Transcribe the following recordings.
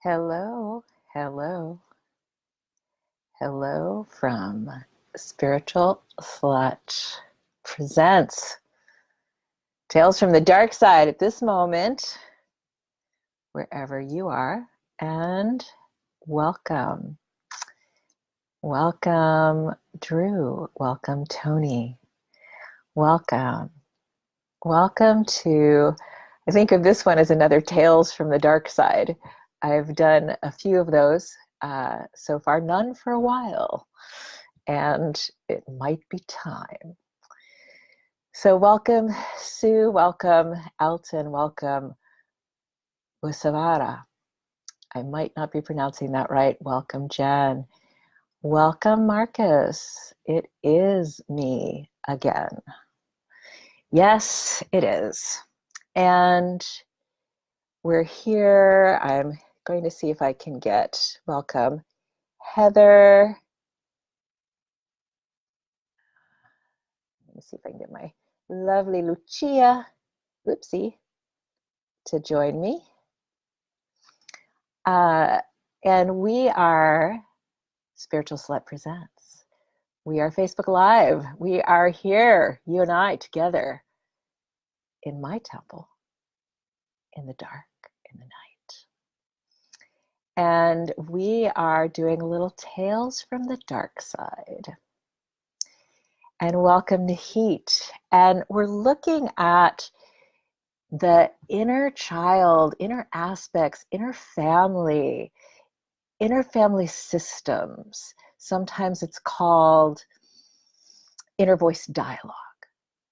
Hello, hello, hello from Spiritual Slut presents Tales from the Dark Side at this moment, wherever you are, and welcome. Welcome, Drew. Welcome, Tony. Welcome. Welcome to, I think of this one as another Tales from the Dark Side. I've done a few of those so far, none for a while, and it might be time. So welcome, Sue, welcome, Alton, welcome, Usavara. I might not be pronouncing that right. Welcome, Jen. Welcome, Marcus. It is me again. Yes, it is. And we're here. I'm going to see if I can get welcome Heather. Let me see if I can get my lovely Lucia, oopsie, to join me. And we are Spiritual Slut Presents. We are Facebook Live. We are here, you and I together in my temple, in the dark, in the night. And we are doing a little Tales from the Dark Side. And welcome to Heat. And we're looking at the inner child, inner aspects, inner family systems. Sometimes it's called inner voice dialogue.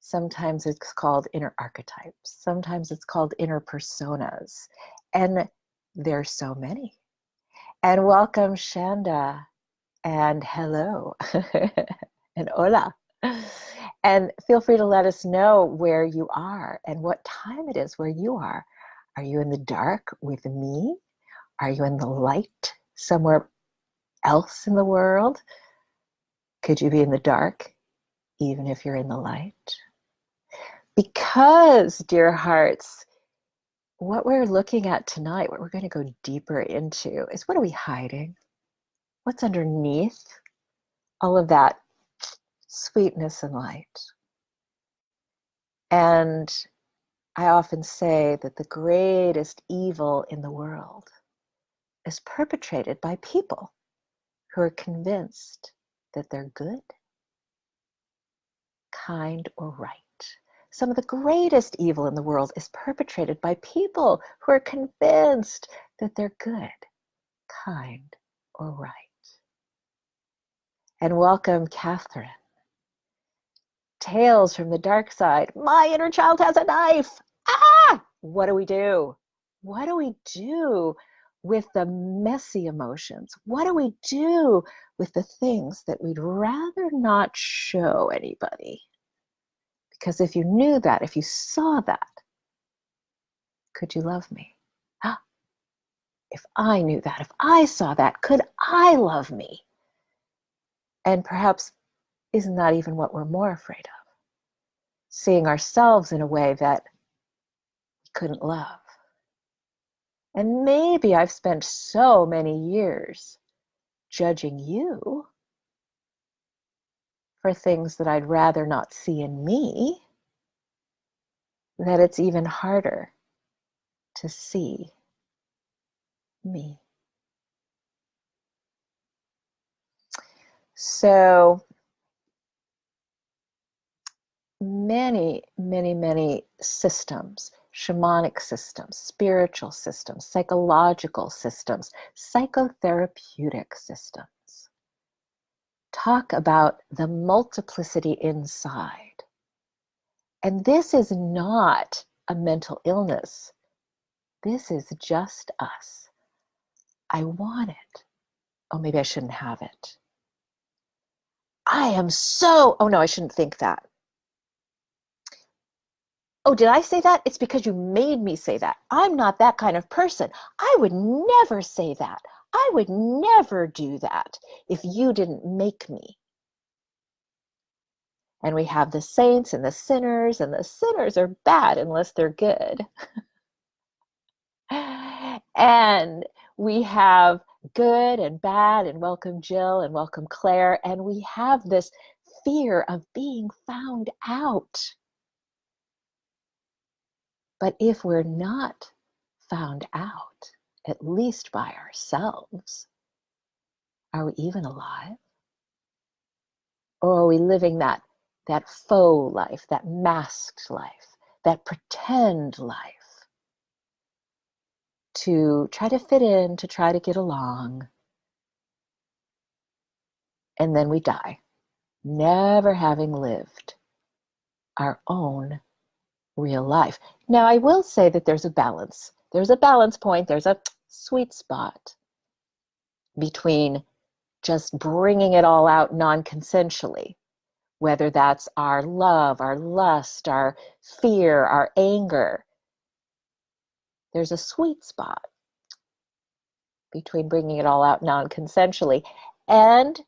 Sometimes it's called inner archetypes. Sometimes it's called inner personas. And there's so many. And welcome, Shanda. And hello. And hola. And feel free to let us know where you are and what time it is where you are. Are you in the dark with me? Are you in the light somewhere else in the world? Could you be in the dark even if you're in the light? Because, dear hearts, what we're looking at tonight, what we're going to go deeper into is, what are we hiding? What's underneath all of that sweetness and light? And I often say that the greatest evil in the world is perpetrated by people who are convinced that they're good, kind, or right. Some of the greatest evil in the world is perpetrated by people who are convinced that they're good, kind, or right. And welcome, Catherine. Tales from the Dark Side. My inner child has a knife. Ah! What do we do? What do we do with the messy emotions? What do we do with the things that we'd rather not show anybody? Because if you knew that, if you saw that, could you love me? Ah, if I knew that, if I saw that, could I love me? And perhaps isn't that even what we're more afraid of? Seeing ourselves in a way that we couldn't love. And maybe I've spent so many years judging you for things that I'd rather not see in me, that it's even harder to see me. So many, many, many systems, shamanic systems, spiritual systems, psychological systems, psychotherapeutic systems talk about the multiplicity inside. And this is not a mental illness. This is just us. I want it. Oh, maybe I shouldn't have it. I am so, oh no, I shouldn't think that. Oh, did I say that? It's because you made me say that. I'm not that kind of person. I would never say that. I would never do that if you didn't make me. And we have the saints and the sinners are bad unless they're good. And We have good and bad, and welcome Jill and welcome Claire. And we have this fear of being found out. But if we're not found out, at least by ourselves, are we even alive? Or are we living that faux life, that masked life, that pretend life to try to fit in, to try to get along, and then we die, never having lived our own real life? Now, I will say that there's a balance. There's a balance point. There's a sweet spot between just bringing it all out non-consensually, whether that's our love, our lust, our fear, our anger. There's a sweet spot between bringing it all out non-consensually and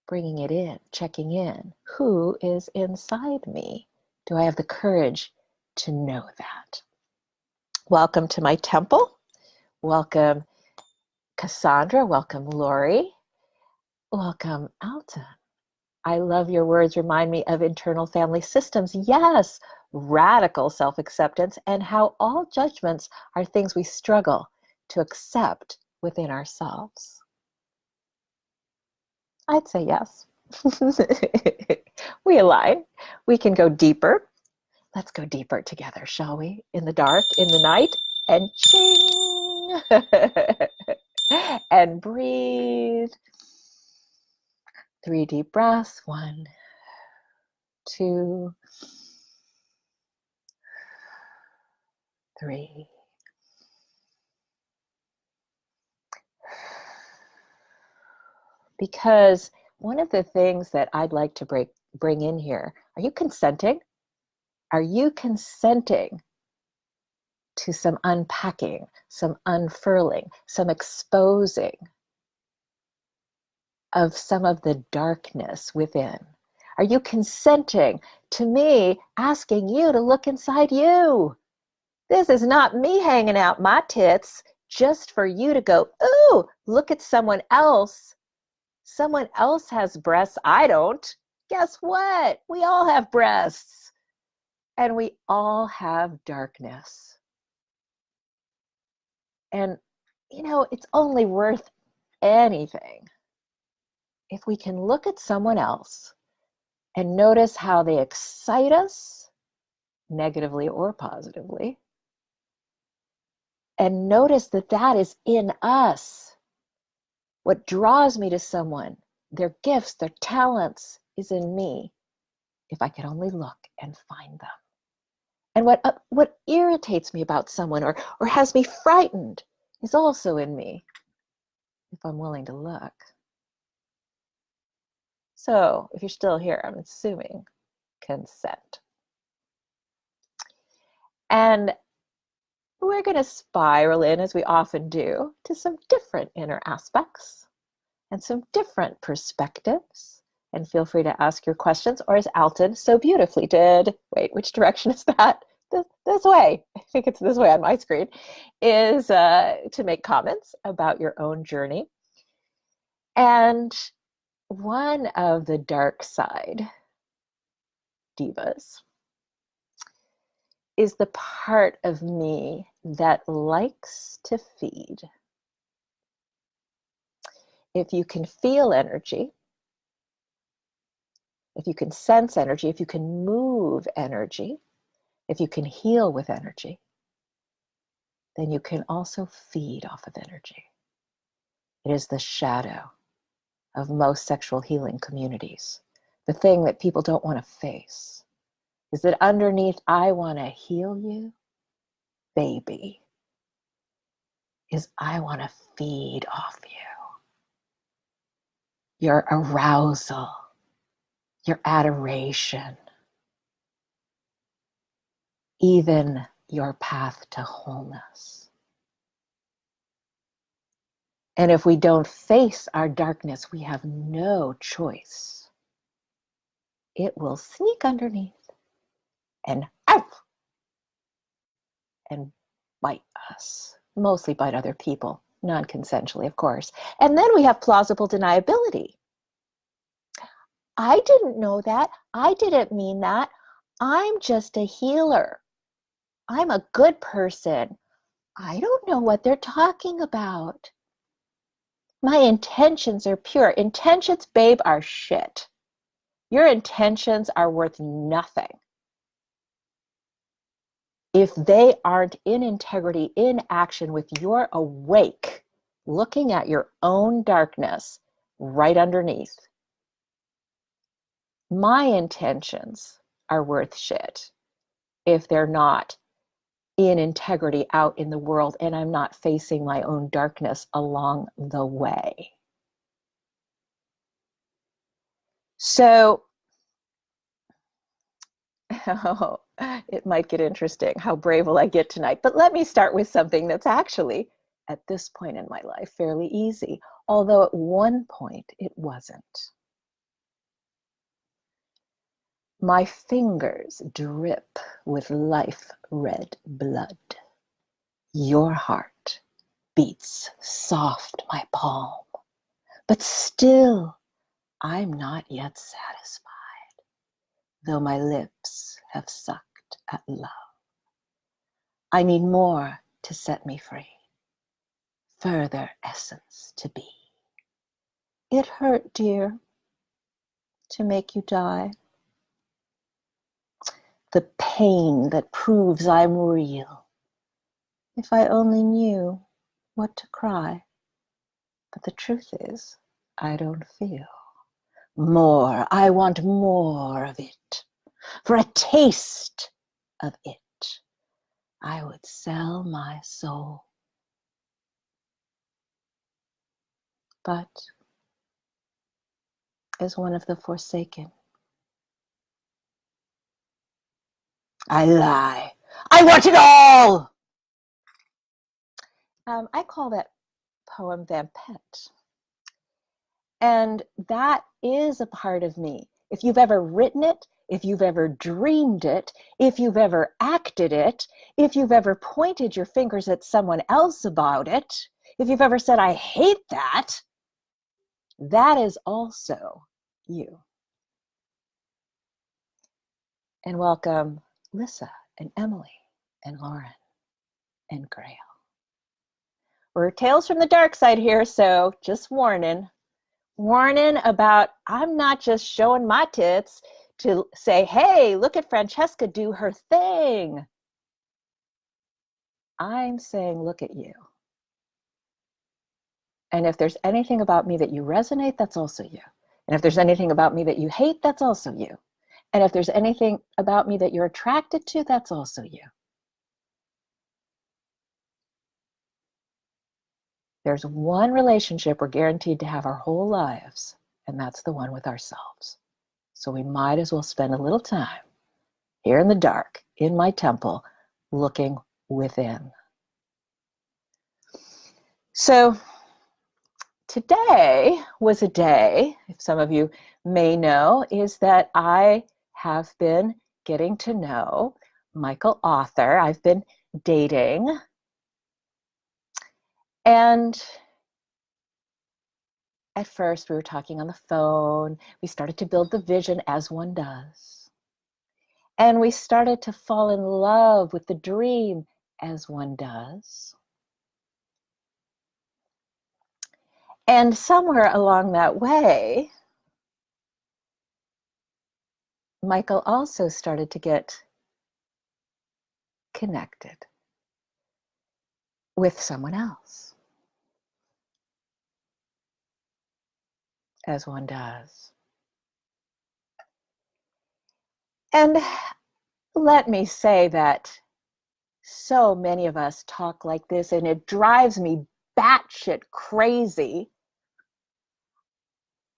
bringing it in, checking in. Who is inside me? Do I have the courage to know that? Welcome to my temple. Welcome, Cassandra. Welcome, Lori. Welcome, Alton. I love your words. Remind me of internal family systems. Yes, radical self-acceptance, and how all judgments are things we struggle to accept within ourselves. I'd say yes. We align. We can go deeper. Let's go deeper together, shall we? In the dark, in the night, and ching! And breathe. 3 deep breaths. 1, 2, 3. Because one of the things that I'd like to bring in here, are you consenting? Are you consenting to some unpacking, some unfurling, some exposing of some of the darkness within? Are you consenting to me asking you to look inside you? This is not me hanging out my tits just for you to go, ooh, look at someone else. Someone else has breasts. I don't. Guess what? We all have breasts. And we all have darkness. And, you know, it's only worth anything if we can look at someone else and notice how they excite us, negatively or positively, and notice that that is in us. What draws me to someone, their gifts, their talents, is in me, if I could only look and find them. And what irritates me about someone or has me frightened is also in me, if I'm willing to look. So if you're still here, I'm assuming consent. And we're going to spiral in, as we often do, to some different inner aspects and some different perspectives. And feel free to ask your questions, or as Alton so beautifully did, wait, which direction is that? This way, I think it's this way on my screen, is to make comments about your own journey. And one of the dark side divas is the part of me that likes to feed. If you can feel energy, if you can sense energy, if you can move energy, if you can heal with energy, then you can also feed off of energy. It is the shadow of most sexual healing communities. The thing that people don't want to face is that underneath, I want to heal you, baby, is I want to feed off you. Your arousal, your adoration, even your path to wholeness. And if we don't face our darkness, we have no choice. It will sneak underneath and out and bite us. mostly by other people, non-consensually, of course. And then we have plausible deniability. I didn't know that. I didn't mean that. I'm just a healer. I'm a good person. I don't know what they're talking about. My intentions are pure. Intentions, babe, are shit. Your intentions are worth nothing if they aren't in integrity, in action with your awake, looking at your own darkness right underneath. My intentions are worth shit if they're not in integrity out in the world and I'm not facing my own darkness along the way. So, oh, it might get interesting. How brave will I get tonight? But let me start with something that's actually, at this point in my life, fairly easy, although at one point it wasn't. My fingers drip with life-red blood. Your heart beats soft my palm, but still I'm not yet satisfied, though my lips have sucked at love. I need more to set me free, further essence to be. It hurt, dear, to make you die. The pain that proves I'm real. If I only knew what to cry. But the truth is, I don't feel. More, I want more of it. For a taste of it, I would sell my soul. But as one of the forsaken, I lie. I want it all! I call that poem Vampette. And that is a part of me. If you've ever written it, if you've ever dreamed it, if you've ever acted it, if you've ever pointed your fingers at someone else about it, if you've ever said, I hate that, that is also you. And welcome Lissa and Emily and Lauren and Grail. We're Tales from the Dark Side here, so just warning about I'm not just showing my tits to say, hey, look at Francesca do her thing. I'm saying, look at you. And if there's anything about me that you resonate, that's also you. And if there's anything about me that you hate, that's also you. And if there's anything about me that you're attracted to, that's also you. There's one relationship we're guaranteed to have our whole lives, and that's the one with ourselves. So we might as well spend a little time here in the dark, in my temple, looking within. So today was a day, if some of you may know, is that I have been getting to know Michael Author. I've been dating. And at first we were talking on the phone. We started to build the vision as one does. And we started to fall in love with the dream as one does. And somewhere along that way, Michael also started to get connected with someone else, as one does. And let me say that so many of us talk like this, and it drives me batshit crazy.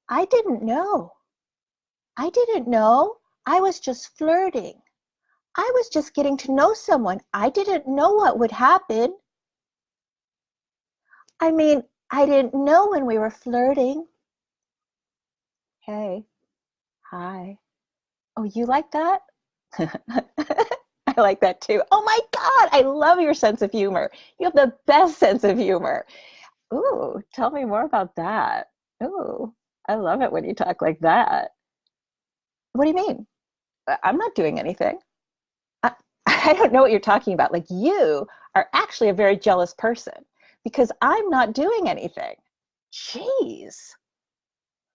I didn't know. I didn't know. I was just flirting. I was just getting to know someone. I didn't know what would happen. I mean, I didn't know when we were flirting. Hey, hi. Oh, you like that? I like that too. Oh my God, I love your sense of humor. You have the best sense of humor. Ooh, tell me more about that. Ooh, I love it when you talk like that. What do you mean? I'm not doing anything. I, I don't know what you're talking about. Like, you are actually a very jealous person because I'm not doing anything. Jeez,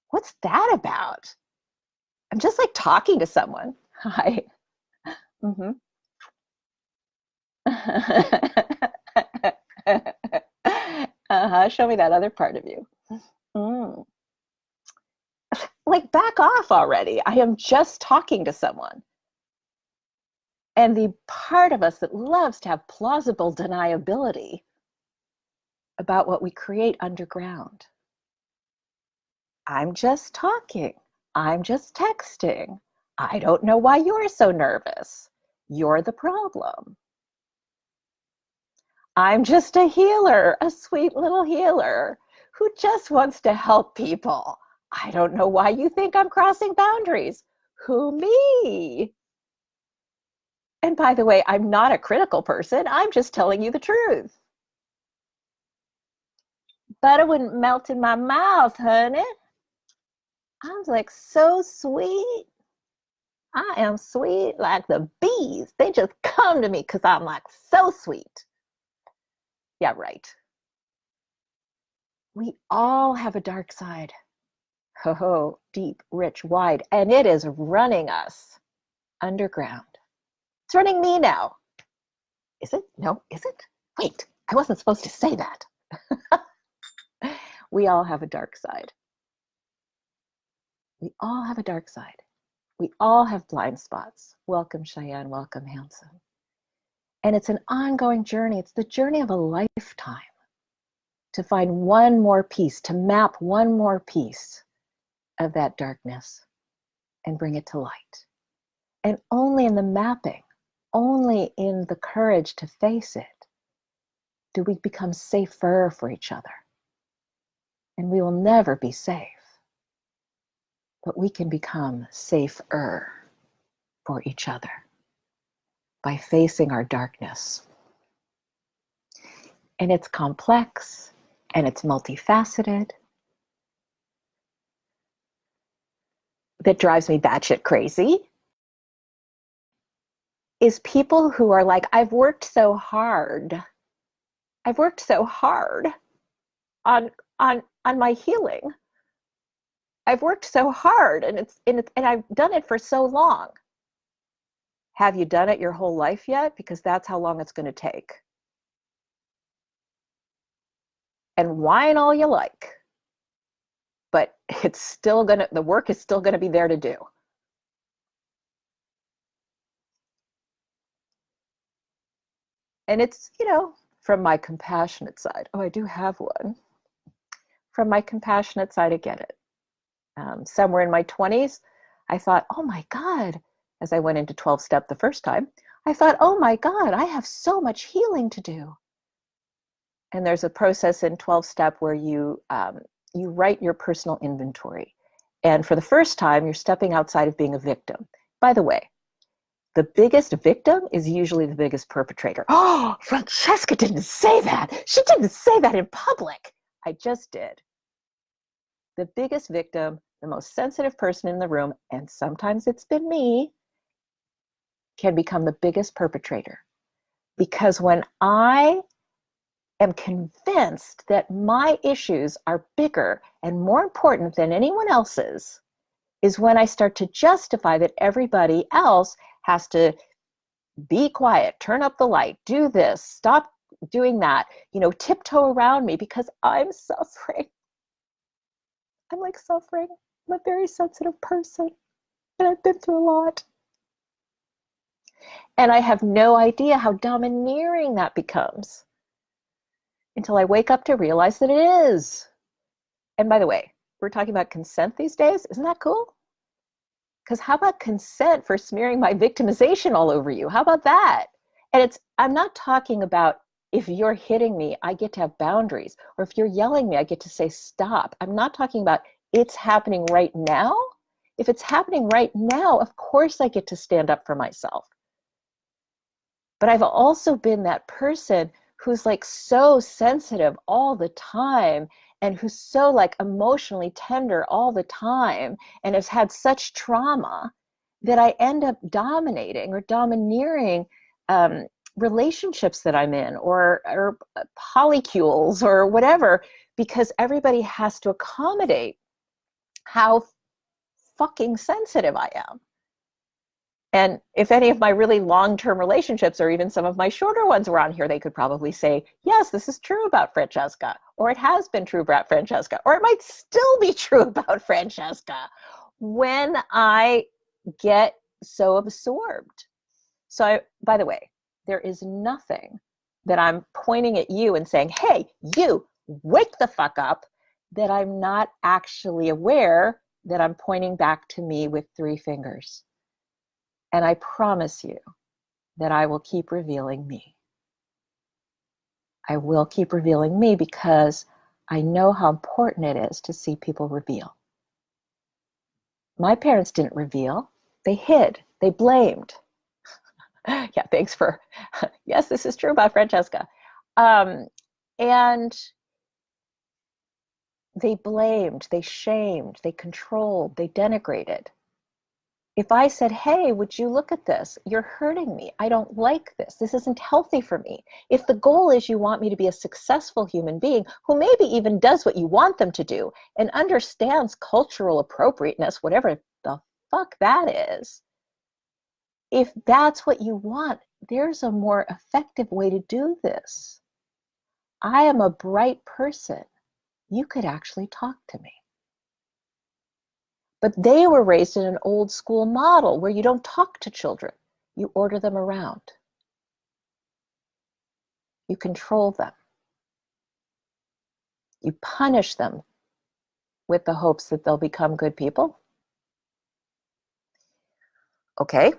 what's that about? I'm just like talking to someone. Hi. Mm-hmm. Uh-huh. Show me that other part of you. Mm. Like, back off already. I am just talking to someone. And the part of us that loves to have plausible deniability about what we create underground. I'm just talking. I'm just texting. I don't know why you're so nervous. You're the problem. I'm just a healer, a sweet little healer who just wants to help people. I don't know why you think I'm crossing boundaries. Who, me? And by the way, I'm not a critical person. I'm just telling you the truth. Butter wouldn't melt in my mouth, honey. I'm like so sweet. I am sweet like the bees. They just come to me because I'm like so sweet. Yeah, right. We all have a dark side. Ho ho, deep, rich, wide, and it is running us underground. It's running me now. Is it? No, is it? Wait, I wasn't supposed to say that. We all have a dark side. We all have a dark side. We all have blind spots. Welcome, Cheyenne. Welcome, Handsome. And it's an ongoing journey. It's the journey of a lifetime to find one more piece, to map one more piece of that darkness and bring it to light. And only in the mapping, only in the courage to face it, do we become safer for each other. And we will never be safe, but we can become safer for each other by facing our darkness. And it's complex and it's multifaceted. That drives me batshit crazy is people who are like, I've worked so hard. I've worked so hard on my healing. I've worked so hard and I've done it for so long. Have you done it your whole life yet? Because that's how long it's going to take. And whine all you like, but it's still the work is still gonna be there to do. And it's, from my compassionate side. Oh, I do have one. From my compassionate side, I get it. Somewhere in my 20s, I thought, oh my God, as I went into 12-step the first time, I thought, oh my God, I have so much healing to do. And there's a process in 12-step where you write your personal inventory. And for the first time, you're stepping outside of being a victim. By the way, the biggest victim is usually the biggest perpetrator. Oh, Francesca didn't say that. She didn't say that in public. I just did. The biggest victim, the most sensitive person in the room, and sometimes it's been me, can become the biggest perpetrator. Because when I am convinced that my issues are bigger and more important than anyone else's, is when I start to justify that everybody else has to be quiet, turn up the light, do this, stop doing that, tiptoe around me because I'm suffering. I'm like suffering. I'm a very sensitive person and I've been through a lot. And I have no idea how domineering that becomes until I wake up to realize that it is. And by the way, we're talking about consent these days. Isn't that cool? Because how about consent for smearing my victimization all over you? How about that? And I'm not talking about if you're hitting me, I get to have boundaries. Or if you're yelling me, I get to say stop. I'm not talking about it's happening right now. If it's happening right now, of course I get to stand up for myself. But I've also been that person who's like so sensitive all the time and who's so like emotionally tender all the time and has had such trauma that I end up dominating or domineering relationships that I'm in, or polycules or whatever, because everybody has to accommodate how fucking sensitive I am. And if any of my really long-term relationships or even some of my shorter ones were on here, they could probably say, yes, this is true about Francesca, or it has been true about Francesca, or it might still be true about Francesca when I get so absorbed. So by the way, there is nothing that I'm pointing at you and saying, hey, you, wake the fuck up, that I'm not actually aware that I'm pointing back to me with 3 fingers. And I promise you that I will keep revealing me. I will keep revealing me because I know how important it is to see people reveal. My parents didn't reveal. They hid. They blamed. Yeah, thanks for, yes, this is true about Francesca. And they blamed, they shamed, they controlled, they denigrated. If I said, hey, would you look at this? You're hurting me. I don't like this. This isn't healthy for me. If the goal is you want me to be a successful human being who maybe even does what you want them to do and understands cultural appropriateness, whatever the fuck that is, if that's what you want, there's a more effective way to do this. I am a bright person. You could actually talk to me. But they were raised in an old school model where you don't talk to children. You order them around. You control them. You punish them with the hopes that they'll become good people. Okay.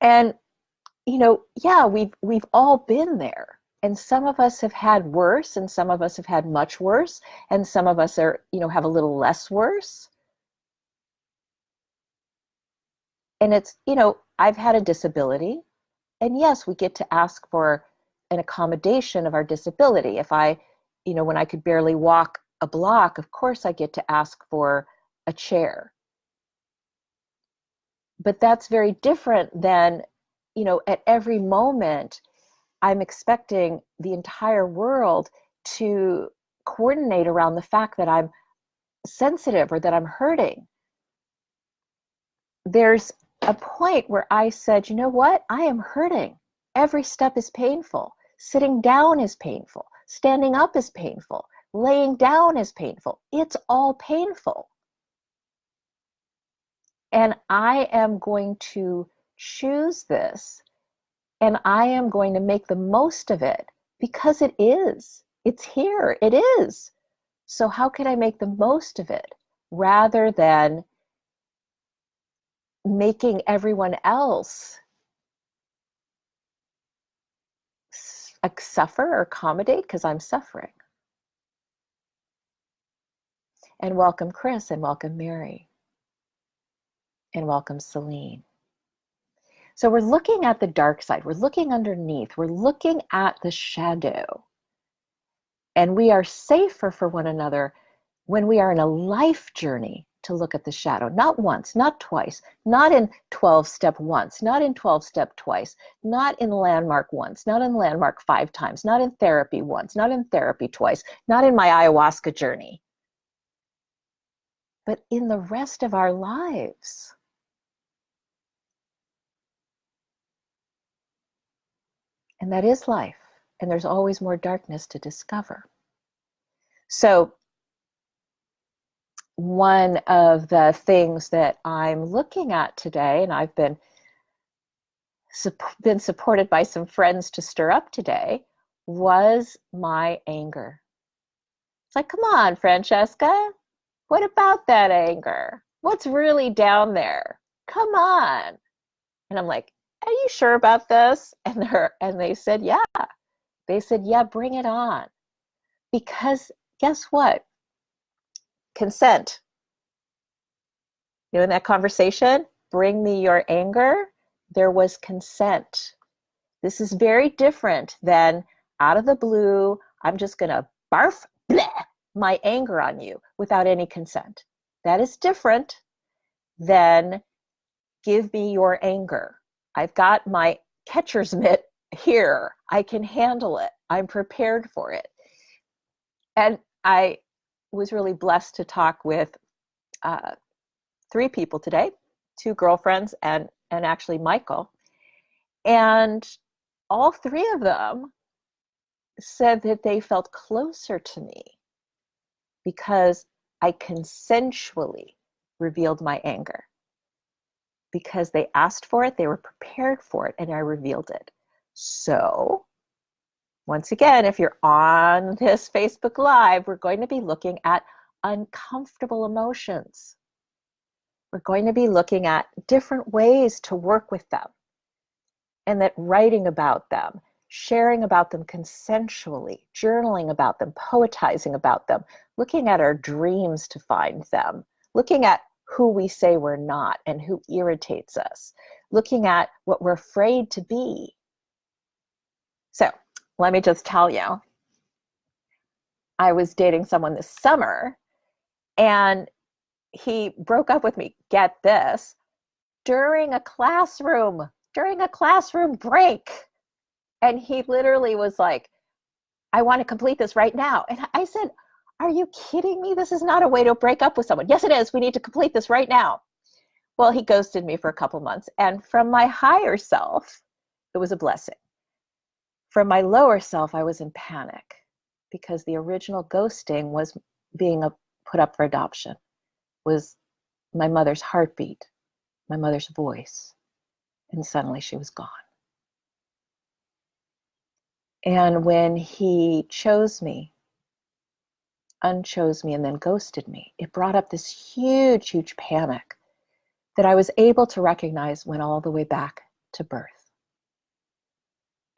And yeah, we've all been there. And some of us have had worse, and some of us have had much worse, and some of us are, have a little less worse. And it's, I've had a disability, and yes, we get to ask for an accommodation of our disability. If when I could barely walk a block, of course I get to ask for a chair. But that's very different than, at every moment, I'm expecting the entire world to coordinate around the fact that I'm sensitive or that I'm hurting. There's a point where I said, you know what? I am hurting. Every step is painful. Sitting down is painful. Standing up is painful. Laying down is painful. It's all painful. And I am going to choose this, and I am going to make the most of it because it is. It's here. It is. So how can I make the most of it rather than making everyone else suffer or accommodate because I'm suffering? And welcome Chris, and welcome Mary, and welcome Celine. So we're looking at the dark side. We're looking underneath. We're looking at the shadow. And we are safer for one another when we are in a life journey to look at the shadow. Not once, not twice, not in 12-step once, not in 12-step twice, not in landmark once, not in landmark 5 times, not in therapy once, not in therapy twice, not in my ayahuasca journey, but in the rest of our lives. And that is life. And there's always more darkness to discover. So one of the things that I'm looking at today, and I've been supported by some friends to stir up today, was my anger. It's like, come on, Francesca, what about that anger? What's really down there? Come on. And I'm like, are you sure about this? And they said, yeah. They said, yeah, bring it on. Because guess what? Consent. In that conversation, bring me your anger. There was consent. This is very different than out of the blue, I'm just going to barf bleh, my anger on you without any consent. That is different than give me your anger. I've got my catcher's mitt here. I can handle it. I'm prepared for it. And I was really blessed to talk with 3 people today, 2 girlfriends and actually Michael. And all 3 of them said that they felt closer to me because I consensually revealed my anger. Because they asked for it, they were prepared for it, and I revealed it. So, once again, if you're on this Facebook Live, we're going to be looking at uncomfortable emotions. We're going to be looking at different ways to work with them, and that writing about them, sharing about them consensually, journaling about them, poetizing about them, looking at our dreams to find them, looking at who we say we're not and who irritates us, looking at what we're afraid to be. So let me just tell you, I was dating someone this summer and he broke up with me, get this, during a classroom break. And he literally was like, I want to complete this right now. And I said, are you kidding me? This is not a way to break up with someone. Yes, it is. We need to complete this right now. Well, he ghosted me for a couple months. And from my higher self, it was a blessing. From my lower self, I was in panic because the original ghosting was being put up for adoption, was my mother's heartbeat, my mother's voice. And suddenly she was gone. And when he chose me, unchose me, and then ghosted me, it brought up this huge, huge panic that I was able to recognize went all the way back to birth.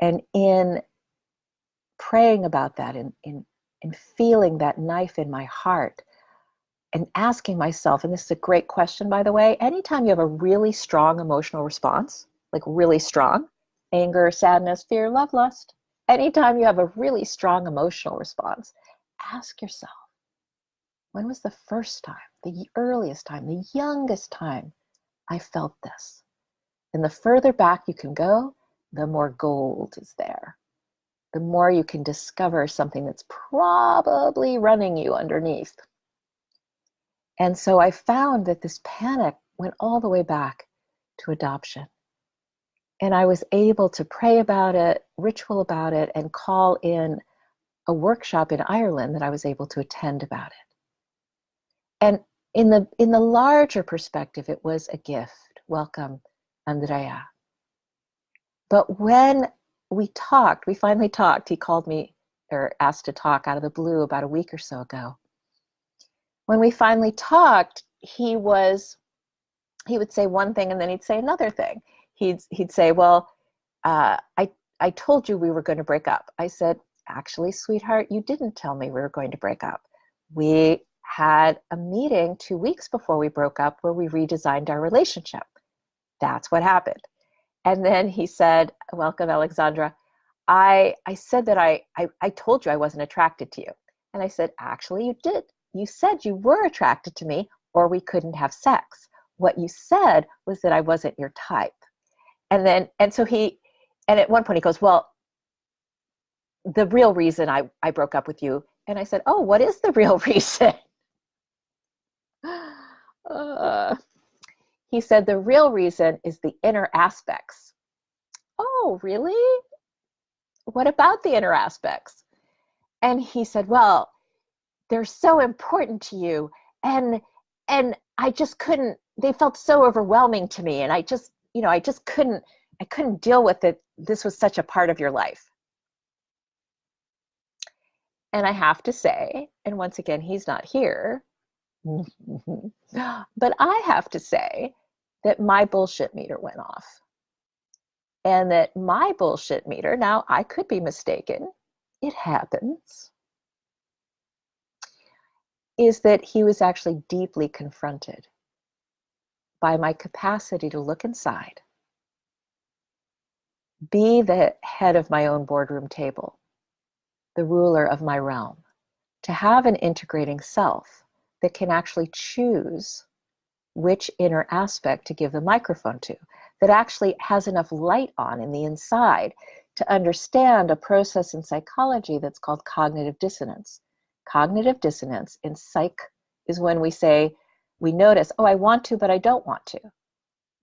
And in praying about that, in feeling that knife in my heart, and asking myself, and this is a great question, by the way, anytime you have a really strong emotional response, like really strong, anger, sadness, fear, love, lust, anytime you have a really strong emotional response, ask yourself, when was the first time, the earliest time, the youngest time I felt this? And the further back you can go, the more gold is there. The more you can discover something that's probably running you underneath. And so I found that this panic went all the way back to adoption. And I was able to pray about it, ritual about it, and call in a workshop in Ireland that I was able to attend about it. And in the larger perspective, it was a gift. Welcome, Andrea. But when we finally talked, he called me or asked to talk out of the blue about a week or so ago. When we finally talked, he would say one thing and then he'd say another thing. He'd say, well, I told you we were going to break up. I said, actually, sweetheart, you didn't tell me we were going to break up. We had a meeting 2 weeks before we broke up where we redesigned our relationship. That's what happened. And then he said, welcome, Alexandra. I said that I told you I wasn't attracted to you. And I said, actually, you did. You said you were attracted to me or we couldn't have sex. What you said was that I wasn't your type. And at one point he goes, well, the real reason I broke up with you. And I said, oh, what is the real reason? He said, the real reason is the inner aspects. Oh, really? What about the inner aspects? And he said, well, they're so important to you. And I just couldn't, they felt so overwhelming to me. And I couldn't deal with it. This was such a part of your life. And I have to say, and once again, he's not here, but I have to say that my bullshit meter went off. And that my bullshit meter, now I could be mistaken, it happens, is that he was actually deeply confronted by my capacity to look inside be the head of my own boardroom table, the ruler of my realm, to have an integrating self that can actually choose which inner aspect to give the microphone to, that actually has enough light on in the inside to understand a process in psychology that's called cognitive dissonance. Cognitive dissonance in psych is when we say, we notice, oh, I want to, but I don't want to.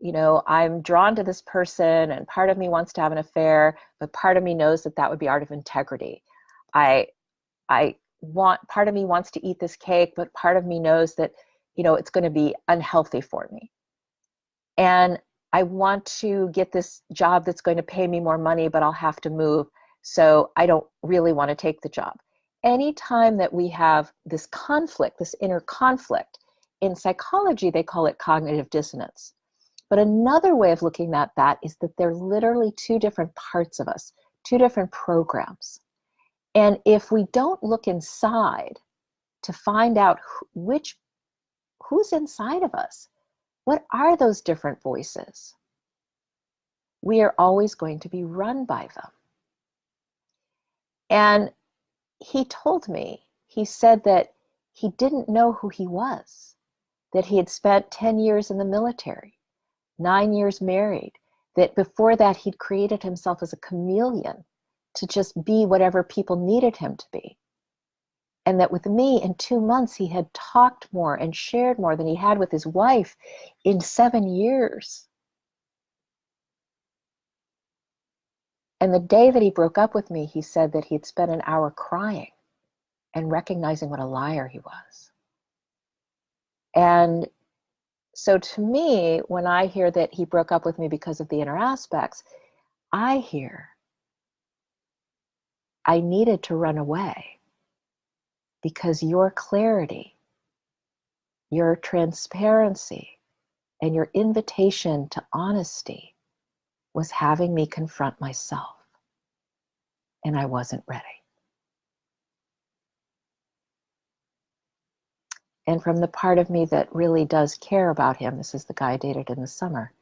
You know, I'm drawn to this person and part of me wants to have an affair, but part of me knows that that would be out of integrity. I part of me wants to eat this cake, but part of me knows that, you know, it's going to be unhealthy for me. And I want to get this job that's going to pay me more money, but I'll have to move. So I don't really want to take the job. Anytime that we have this conflict, this inner conflict, in psychology, they call it cognitive dissonance. But another way of looking at that is that they're literally two different parts of us, two different programs. And if we don't look inside to find out who's inside of us, what are those different voices, we are always going to be run by them. And he told me, he said that he didn't know who he was, that he had spent 10 years in the military, 9 years married, that before that he'd created himself as a chameleon to just be whatever people needed him to be. And that with me, in 2 months, he had talked more and shared more than he had with his wife in 7 years. And the day that he broke up with me, he said that he'd spent an hour crying and recognizing what a liar he was. And so to me, when I hear that he broke up with me because of the inner aspects, I hear I needed to run away because your clarity, your transparency, and your invitation to honesty was having me confront myself. And I wasn't ready. And from the part of me that really does care about him, this is the guy I dated in the summer,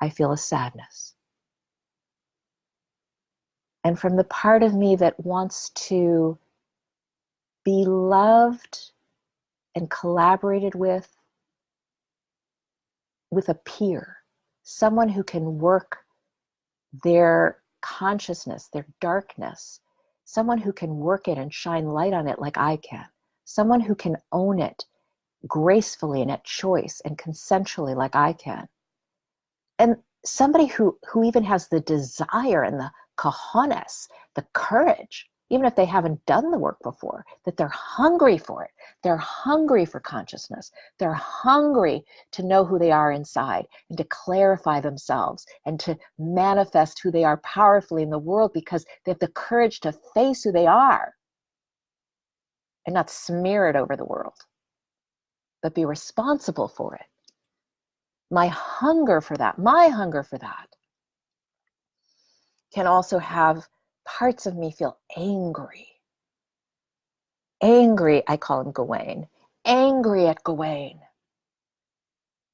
I feel a sadness. And from the part of me that wants to be loved and collaborated with a peer, someone who can work their consciousness, their darkness, someone who can work it and shine light on it like I can, someone who can own it gracefully and at choice and consensually like I can. And somebody who even has the desire and the cojones, the courage, even if they haven't done the work before, that they're hungry for it. They're hungry for consciousness. They're hungry to know who they are inside and to clarify themselves and to manifest who they are powerfully in the world because they have the courage to face who they are and not smear it over the world, but be responsible for it. My hunger for that can also have parts of me feel angry. Angry, I call him Gawain, angry at Gawain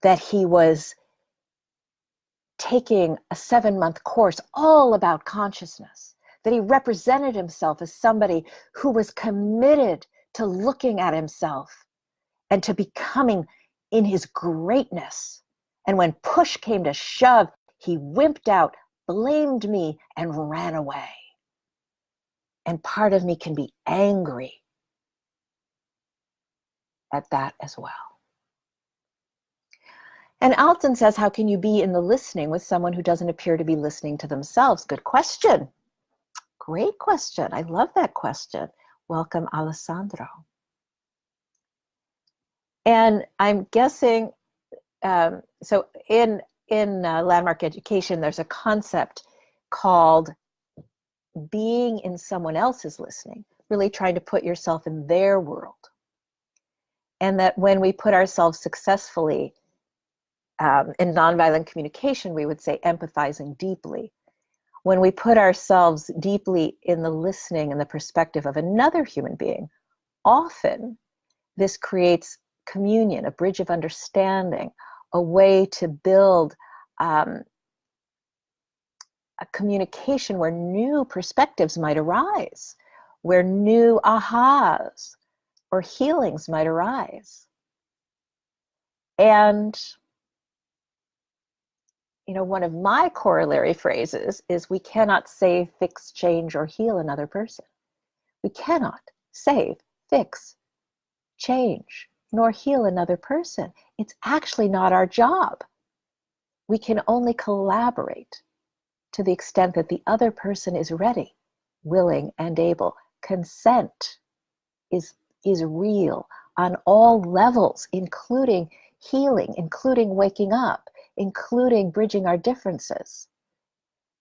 that he was taking a 7-month course all about consciousness, that he represented himself as somebody who was committed to looking at himself and to becoming in his greatness. And when push came to shove, he wimped out, blamed me, and ran away. And part of me can be angry at that as well. And Alton says, how can you be in the listening with someone who doesn't appear to be listening to themselves? Good question. Great question. I love that question. Welcome, Alessandro. And I'm guessing, so in Landmark Education, there's a concept called being in someone else's listening, really trying to put yourself in their world. And that when we put ourselves successfully in nonviolent communication, we would say empathizing deeply. When we put ourselves deeply in the listening and the perspective of another human being, often this creates communion, a bridge of understanding, a way to build a communication where new perspectives might arise, where new ahas or healings might arise. And, one of my corollary phrases is, we cannot save, fix, change, or heal another person. We cannot save, fix, change, nor heal another person. It's actually not our job. We can only collaborate to the extent that the other person is ready, willing, and able. Consent is real on all levels, including healing, including waking up, including bridging our differences.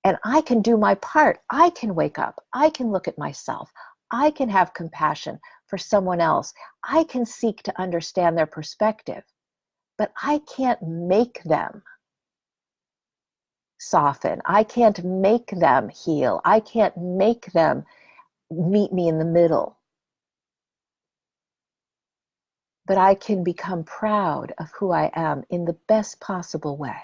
And I can do my part. I can wake up. I can look at myself. I can have compassion for someone else. I can seek to understand their perspective, but I can't make them soften. I can't make them heal. I can't make them meet me in the middle. But I can become proud of who I am in the best possible way.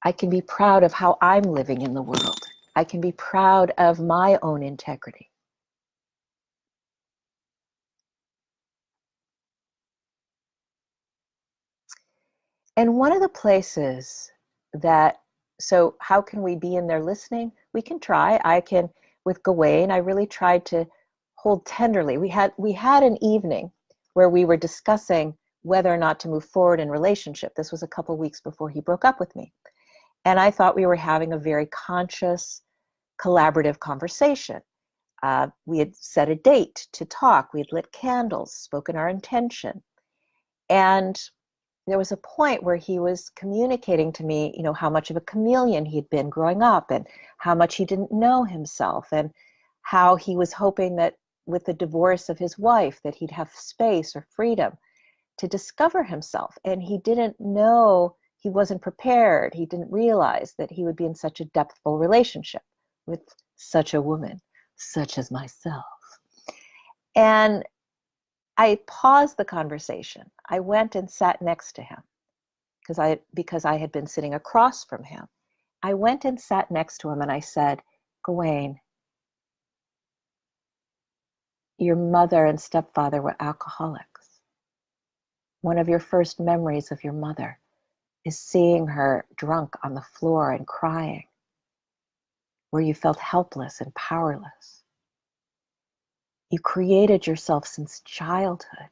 I can be proud of how I'm living in the world. I can be proud of my own integrity. And one of the places so how can we be in there listening? We can try. I can, with Gawain, I really tried to hold tenderly. We had an evening where we were discussing whether or not to move forward in relationship. This was a couple weeks before he broke up with me. And I thought we were having a very conscious, collaborative conversation. We had set a date to talk. We had lit candles, spoken our intention. And there was a point where he was communicating to me, how much of a chameleon he'd been growing up, and how much he didn't know himself, and how he was hoping that with the divorce of his wife that he'd have space or freedom to discover himself. And he didn't know, he wasn't prepared. He didn't realize that he would be in such a depthful relationship with such a woman, such as myself. And I paused the conversation. I went and sat next to him because I had been sitting across from him. I went and sat next to him and I said, Gawain, your mother and stepfather were alcoholics. One of your first memories of your mother is seeing her drunk on the floor and crying, where you felt helpless and powerless. You created yourself since childhood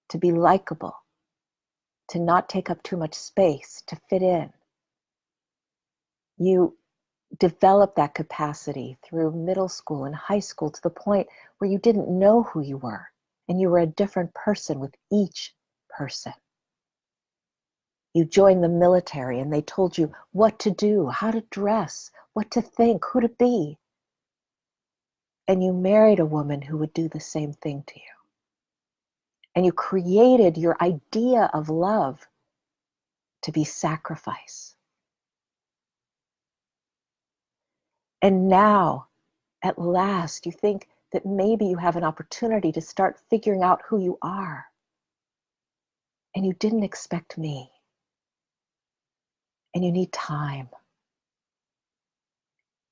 to be likable, to not take up too much space, to fit in. You developed that capacity through middle school and high school to the point where you didn't know who you were, and you were a different person with each person. You joined the military and they told you what to do, how to dress, what to think, who to be. And you married a woman who would do the same thing to you. And you created your idea of love to be sacrifice. And now, at last, you think that maybe you have an opportunity to start figuring out who you are. And you didn't expect me. And you need time.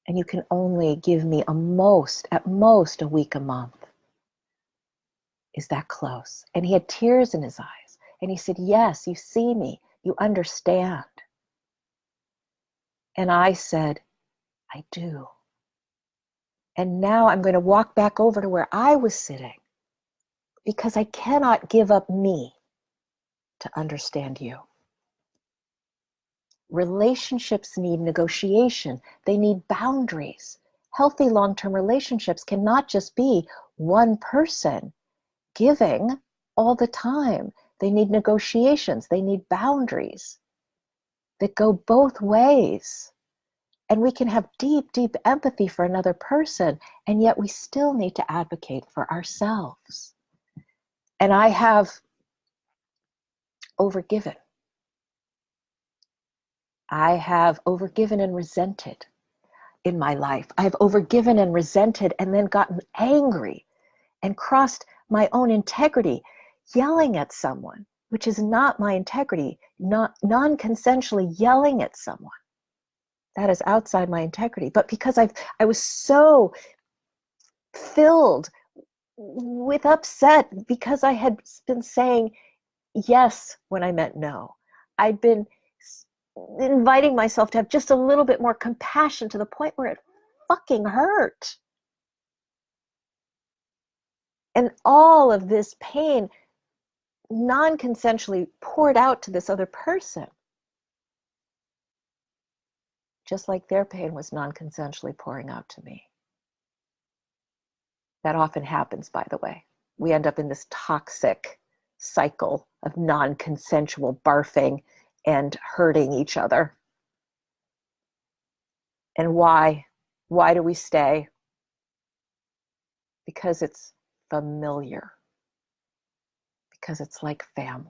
And you can only give me at most a week, a month. Is that close? And he had tears in his eyes. And he said, yes, you see me. You understand. And I said, I do. And now I'm going to walk back over to where I was sitting, because I cannot give up me to understand you. Relationships need negotiation. They need boundaries. Healthy long-term relationships cannot just be one person giving all the time. They need negotiations. They need boundaries that go both ways. And we can have deep, deep empathy for another person, and yet we still need to advocate for ourselves. And I have overgiven. I have overgiven and resented in my life. I've overgiven and resented and then gotten angry and crossed my own integrity, yelling at someone, which is not my integrity, not non-consensually yelling at someone. That is outside my integrity. But because I was so filled with upset because I had been saying yes when I meant no. I'd been inviting myself to have just a little bit more compassion to the point where it fucking hurt. And all of this pain non-consensually poured out to this other person, just like their pain was non-consensually pouring out to me. That often happens, by the way. We end up in this toxic cycle of non-consensual barfing and hurting each other. And why? Why do we stay? Because it's familiar. Because it's like family.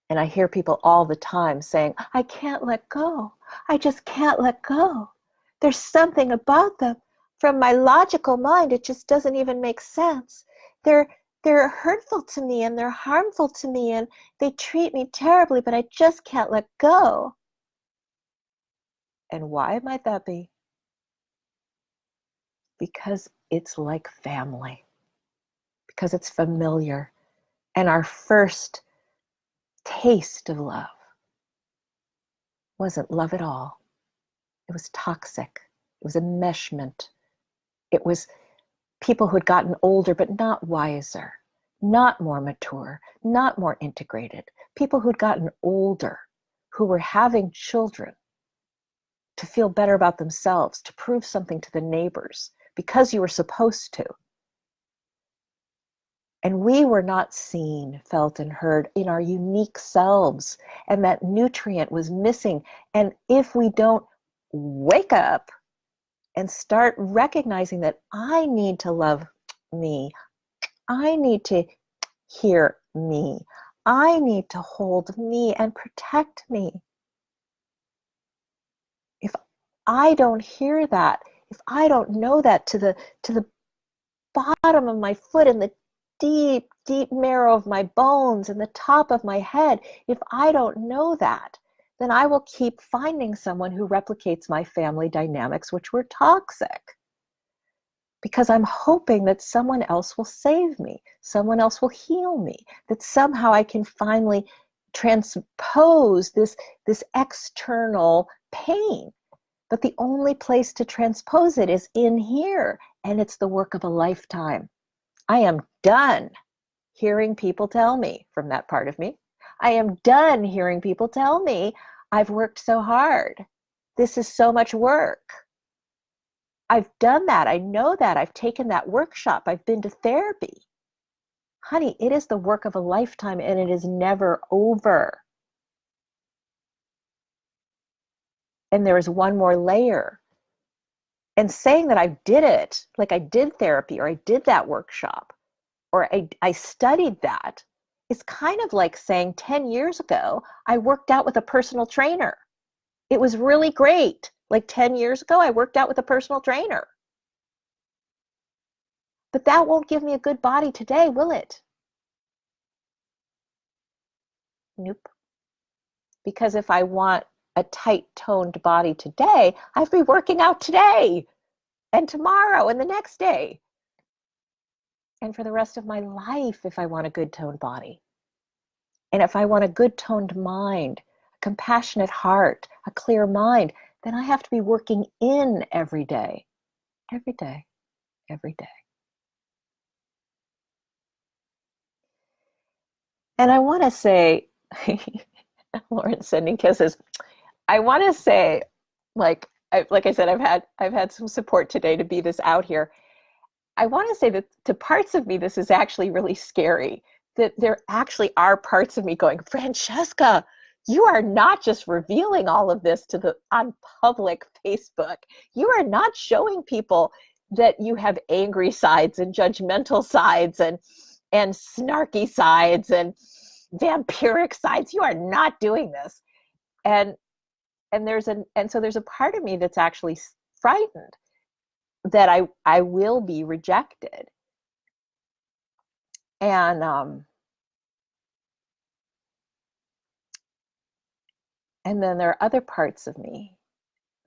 And I hear people all the time saying, I can't let go. I just can't let go. There's something about them. From my logical mind, it just doesn't even make sense. They're hurtful to me and they're harmful to me and they treat me terribly, but I just can't let go. And why might that be? Because it's like family. Because it's familiar. And our first taste of love wasn't love at all. It was toxic. It was enmeshment. It was people who had gotten older but not wiser, not more mature, not more integrated. People who'd gotten older, who were having children to feel better about themselves, to prove something to the neighbors, because you were supposed to. And we were not seen, felt, and heard in our unique selves. And that nutrient was missing. And if we don't wake up and start recognizing that I need to love me, I need to hear me, I need to hold me and protect me. If I don't hear that, if I don't know that to the bottom of my foot and the deep, deep marrow of my bones and the top of my head, if I don't know that, then I will keep finding someone who replicates my family dynamics, which were toxic. Because I'm hoping that someone else will save me, someone else will heal me, that somehow I can finally transpose this external pain. But the only place to transpose it is in here, and it's the work of a lifetime. I am done hearing people tell me from that part of me. I am done hearing people tell me I've worked so hard. This is so much work. I've done that. I know that. I've taken that workshop. I've been to therapy. Honey, it is the work of a lifetime and it is never over. And there is one more layer. And saying that I did it, like I did therapy or I did that workshop or I studied that, is kind of like saying 10 years ago, I worked out with a personal trainer. It was really great. Like 10 years ago, I worked out with a personal trainer. But that won't give me a good body today, will it? Nope. Because if I want a tight toned body today, I have to be working out today and tomorrow and the next day. And for the rest of my life, if I want a good toned body. And if I want a good toned mind, a compassionate heart, a clear mind, then I have to be working in every day, every day, every day. And I want to say, Lauren sending kisses. I want to say, like I said, I've had some support today to be this out here. I want to say that to parts of me, this is actually really scary. That there actually are parts of me going, Francesca, you are not just revealing all of this on public Facebook. You are not showing people that you have angry sides and judgmental sides and snarky sides and vampiric sides. You are not doing this. And so there's a part of me that's actually frightened that I will be rejected. And And then there are other parts of me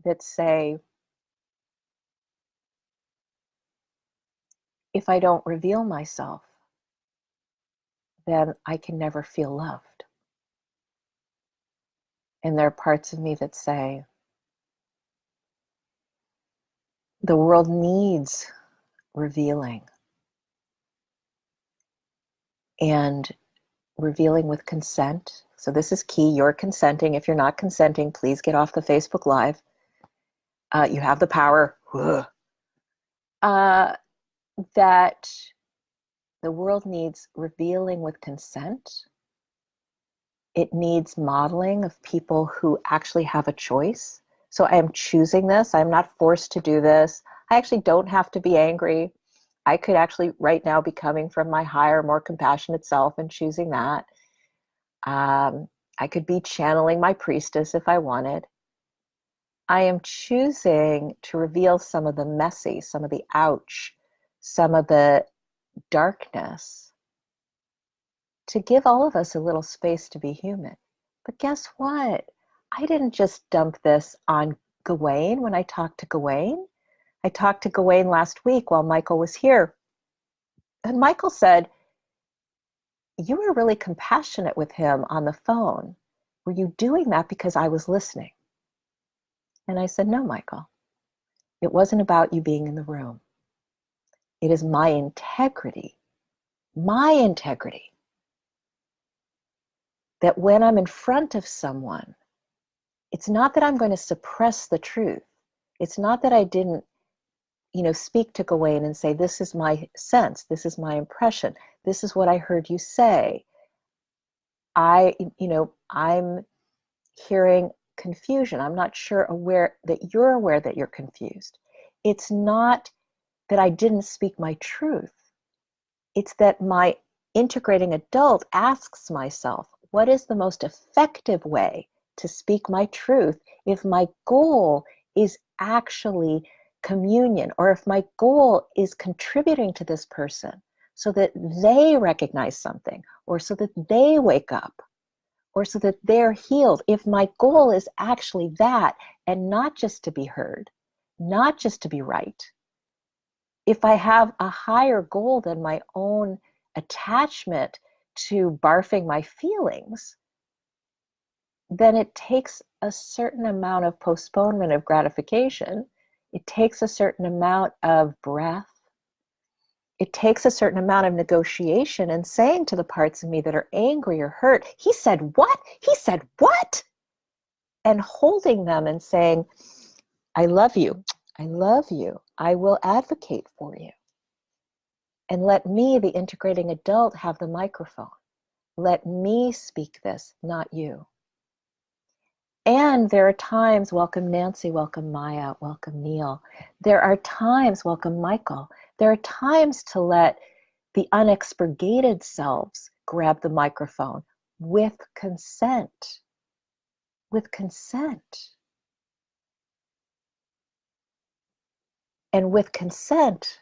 that say, if I don't reveal myself, then I can never feel loved. And there are parts of me that say, the world needs revealing, and revealing with consent. So this is key. You're consenting. If you're not consenting, please get off the Facebook Live. You have the power. That the world needs revealing with consent. It needs modeling of people who actually have a choice. So I am choosing this. I'm not forced to do this. I actually don't have to be angry. I could actually right now be coming from my higher, more compassionate self and choosing that. I could be channeling my priestess if I wanted. I am choosing to reveal some of the messy, some of the ouch, some of the darkness, to give all of us a little space to be human. But guess what? I didn't just dump this on Gawain when I talked to Gawain. I talked to Gawain last week while Michael was here. And Michael said, you were really compassionate with him on the phone. Were you doing that because I was listening? And I said, no, Michael. It wasn't about you being in the room. It is my integrity, that when I'm in front of someone, it's not that I'm going to suppress the truth. It's not that I didn't, speak to Gawain and say, this is my sense, this is my impression, this is what I heard you say. I'm hearing confusion. I'm not sure aware that you're confused. It's not that I didn't speak my truth. It's that my integrating adult asks myself, what is the most effective way to speak my truth if my goal is actually communion, or if my goal is contributing to this person so that they recognize something, or so that they wake up, or so that they're healed. If my goal is actually that, and not just to be heard, not just to be right, if I have a higher goal than my own attachment to barfing my feelings, then it takes a certain amount of postponement of gratification. It takes a certain amount of breath. It takes a certain amount of negotiation and saying to the parts of me that are angry or hurt, he said what? He said what? And holding them and saying, I love you. I love you. I will advocate for you. And let me, the integrating adult, have the microphone. Let me speak this, not you. And there are times, welcome Nancy, welcome Maya, welcome Neil. There are times, welcome Michael. There are times to let the unexpurgated selves grab the microphone with consent. With consent. And with consent,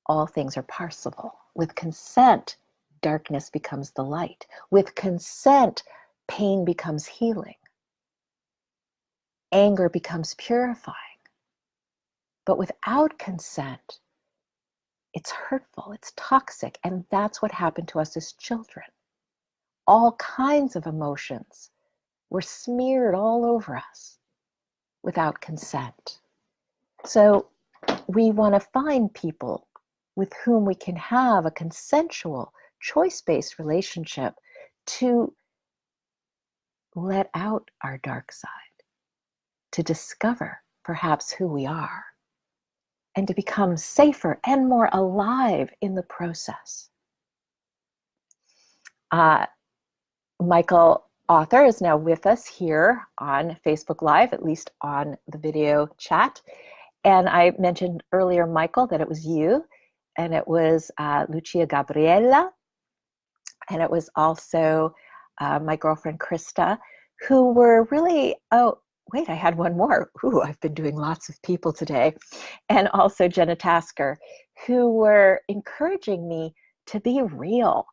all things are possible. With consent, darkness becomes the light. With consent, pain becomes healing. Anger becomes purifying. But without consent, it's hurtful, it's toxic, and that's what happened to us as children. All kinds of emotions were smeared all over us without consent. So we want to find people with whom we can have a consensual, choice-based relationship to let out our dark side, to discover perhaps who we are, and to become safer and more alive in the process. Michael Author is now with us here on Facebook Live, at least on the video chat. And I mentioned earlier, Michael, that it was you, and it was Lucia Gabriella, and it was also my girlfriend Krista, who were really, oh, wait, I had one more. Ooh, I've been doing lots of people today. And also Jenna Tasker, who were encouraging me to be real.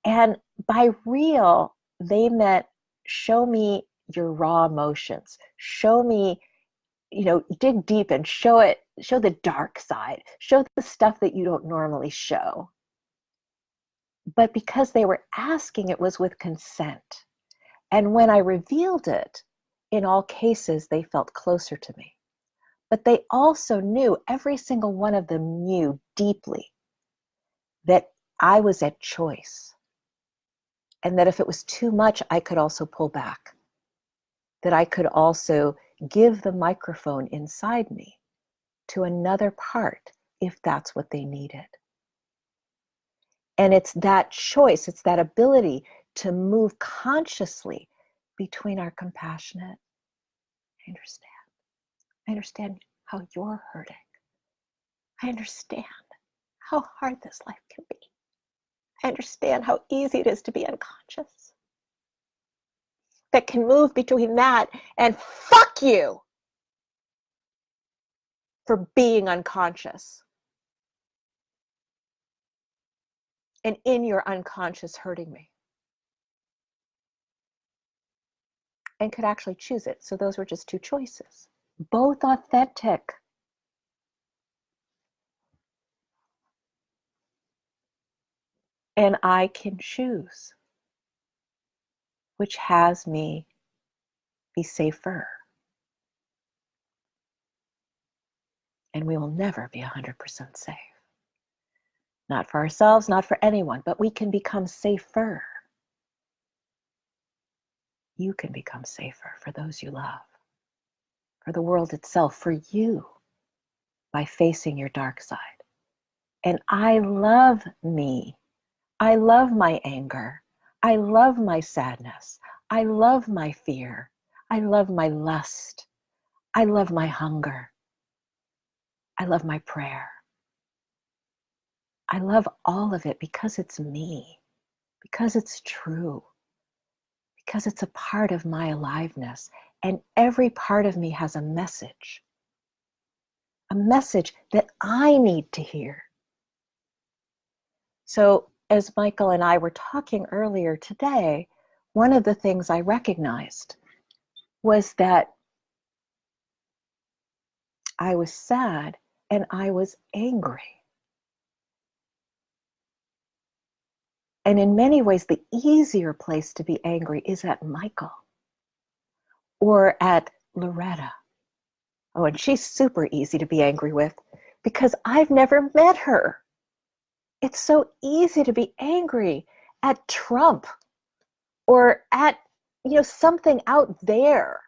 And by real, they meant, show me your raw emotions. Show me, dig deep and show the dark side. Show the stuff that you don't normally show. But because they were asking, it was with consent. And when I revealed it, in all cases, they felt closer to me. But they also knew, every single one of them knew deeply, that I was at choice. And that if it was too much, I could also pull back. That I could also give the microphone inside me to another part if that's what they needed. And it's that choice, it's that ability to move consciously between our compassionate, I understand how you're hurting. I understand how hard this life can be. I understand how easy it is to be unconscious. That can move between that and fuck you for being unconscious. And in your unconscious hurting me. And could actually choose it. So those were just two choices. Both authentic. And I can choose which has me be safer. And we will never be 100% safe. Not for ourselves, not for anyone, but we can become safer. You can become safer for those you love, for the world itself, for you, by facing your dark side. And I love me. I love my anger. I love my sadness. I love my fear. I love my lust. I love my hunger. I love my prayer. I love all of it because it's me, because it's true, because it's a part of my aliveness. And every part of me has a message that I need to hear. So as Michael and I were talking earlier today, one of the things I recognized was that I was sad and I was angry. And in many ways, the easier place to be angry is at Michael or at Loretta. Oh, and she's super easy to be angry with because I've never met her. It's so easy to be angry at Trump or at, something out there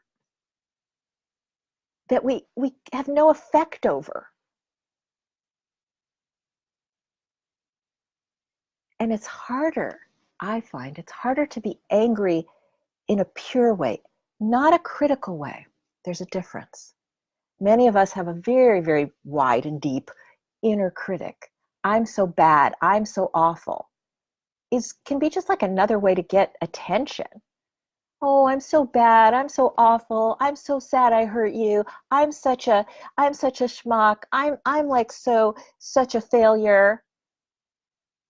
that we have no effect over. And it's harder, I find, it's harder to be angry in a pure way, not a critical way. There's a difference. Many of us have a very, very wide and deep inner critic. I'm so bad, I'm so awful. Can be just like another way to get attention. Oh, I'm so bad, I'm so awful, I'm so sad I hurt you, I'm such a schmuck, I'm like such a failure.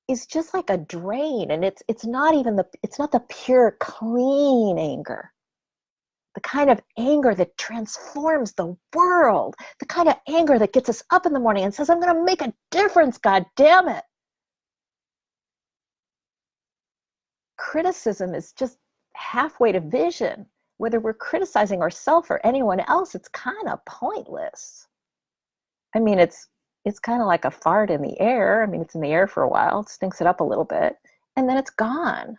Is just like a drain, and it's not the pure clean anger. The kind of anger that transforms the world, the kind of anger that gets us up in the morning and says, I'm going to make a difference, God damn it. Criticism is just halfway to vision. Whether we're criticizing ourselves or anyone else, it's kind of pointless. I mean, it's kind of like a fart in the air. I mean, it's in the air for a while, it stinks it up a little bit, and then it's gone.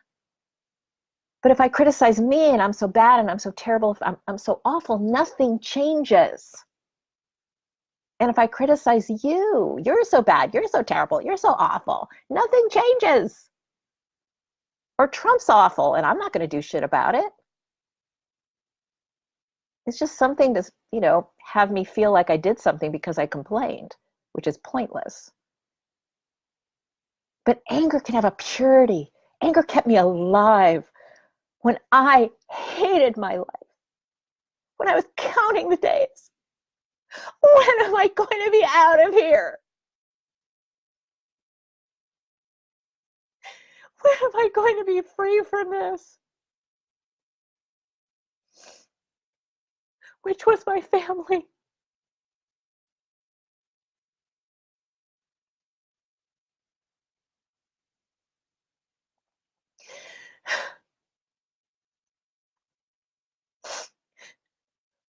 But if I criticize me and I'm so bad and I'm so terrible, I'm so awful, nothing changes. And if I criticize you, you're so bad, you're so terrible, you're so awful, nothing changes. Or Trump's awful and I'm not going to do shit about it. It's just something to, have me feel like I did something because I complained, which is pointless. But anger can have a purity. Anger kept me alive when I hated my life, when I was counting the days. When am I going to be out of here? When am I going to be free from this? which was my family.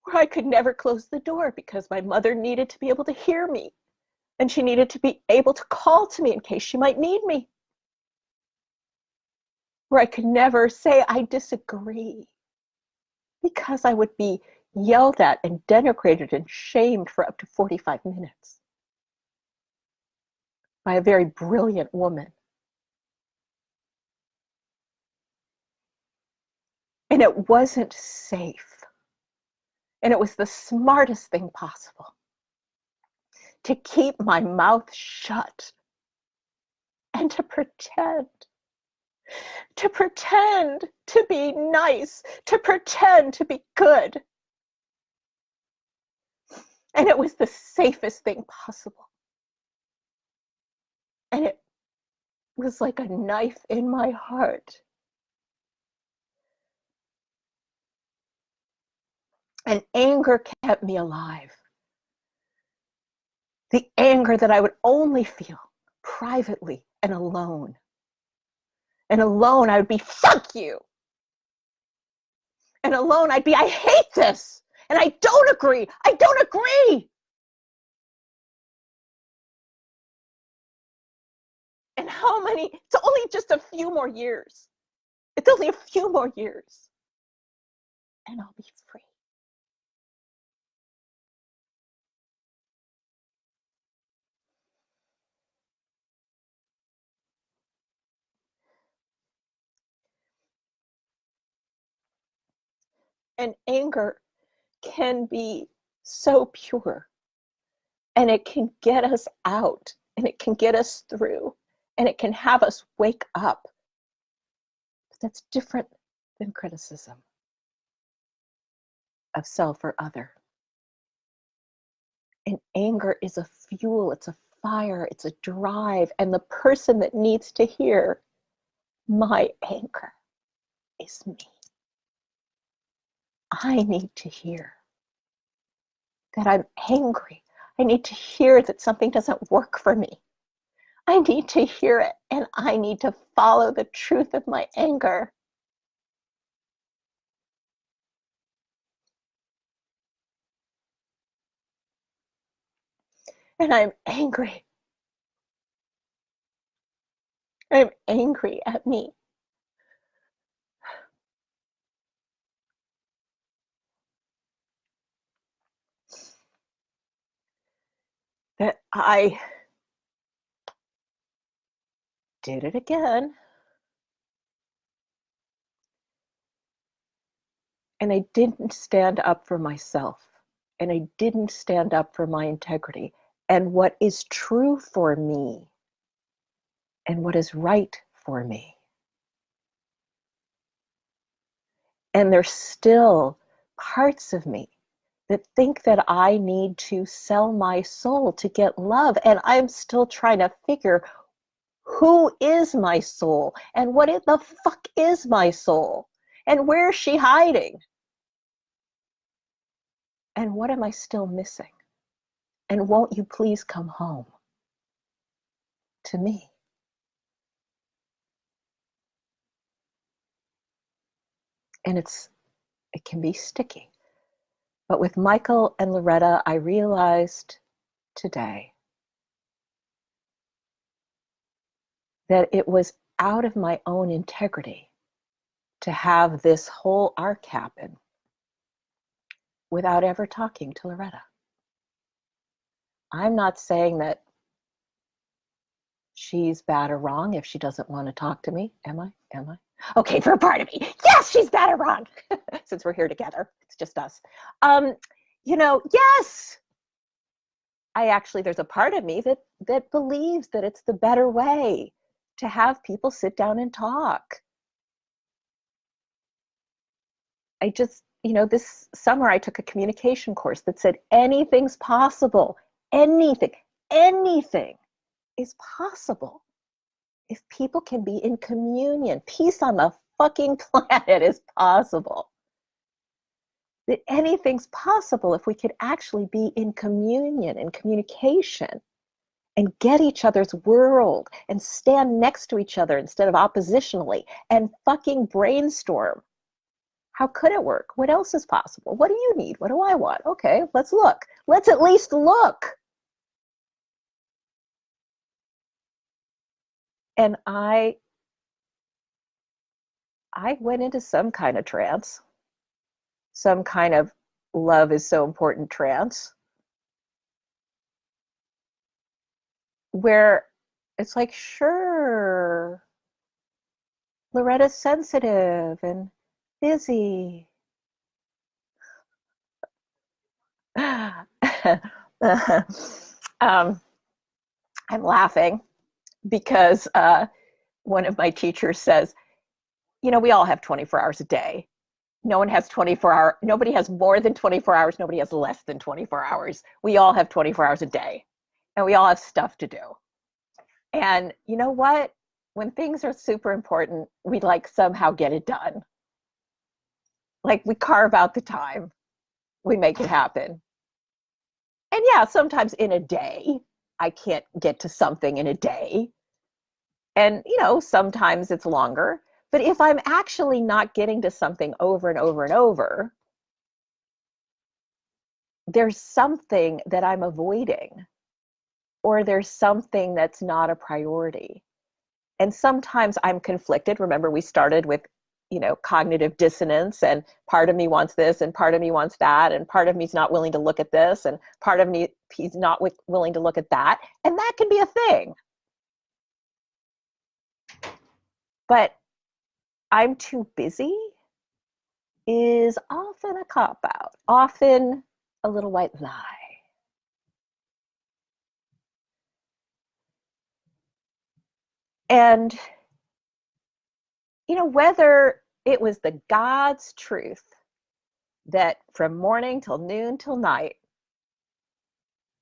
Where I could never close the door because my mother needed to be able to hear me, and she needed to be able to call to me in case she might need me. Where I could never say I disagree because I would be yelled at and denigrated and shamed for up to 45 minutes by a very brilliant woman. And it wasn't safe. And it was the smartest thing possible to keep my mouth shut and to pretend to be nice, to pretend to be good. And it was the safest thing possible. And it was like a knife in my heart. And anger kept me alive. The anger that I would only feel privately and alone. And alone I would be, fuck you. And alone I'd be, I hate this. And I don't agree. I don't agree. And how many? It's only just a few more years. It's only a few more years. And I'll be free. And anger can be so pure. And it can get us out. And it can get us through. And it can have us wake up. But that's different than criticism of self or other. And anger is a fuel, it's a fire, it's a drive. And the person that needs to hear my anger is me. I need to hear that I'm angry. I need to hear that something doesn't work for me. I need to hear it, and I need to follow the truth of my anger. And I'm angry. I'm angry at me. That I did it again. And I didn't stand up for myself. And I didn't stand up for my integrity and what is true for me and what is right for me. And there's still parts of me that think that I need to sell my soul to get love. And I'm still trying to figure who is my soul and what the fuck is my soul and where is she hiding? And what am I still missing? And won't you please come home to me? And it can be sticky. But with Michael and Loretta, I realized today that it was out of my own integrity to have this whole arc happen without ever talking to Loretta. I'm not saying that she's bad or wrong if she doesn't want to talk to me. Am I? Okay, for a part of me, yes, she's bad or wrong. Since we're here together, it's just us. Yes. There's a part of me that believes that it's the better way to have people sit down and talk. This summer I took a communication course that said anything's possible. Anything is possible if people can be in communion. Peace on the fucking planet is possible. that anything's possible if we could actually be in communion and communication and get each other's world and stand next to each other instead of oppositionally and fucking brainstorm. How could it work? What else is possible? What do you need? What do I want? Okay, let's look. Let's at least look. And I went into some kind of trance, some kind of love is so important trance, where it's like, sure, Loretta's sensitive and busy. I'm laughing because one of my teachers says, you know, we all have 24 hours a day. No one has 24 hours. Nobody has more than 24 hours. Nobody has less than 24 hours. We all have 24 hours a day and we all have stuff to do. And you know what? When things are super important, we like somehow get it done. Like we carve out the time, we make it happen. And yeah, sometimes in a day, I can't get to something in a day. And, you know, sometimes it's longer. But if I'm actually not getting to something over and over and over, there's something that I'm avoiding, or there's something that's not a priority. And sometimes I'm conflicted. Remember, we started with, you know, cognitive dissonance, and part of me wants this and part of me wants that, and part of me's not willing to look at this and part of me he's not willing to look at that. And that can be a thing. But I'm too busy is often a cop out, often a little white lie. And, you know, whether it was the God's truth that from morning till noon till night,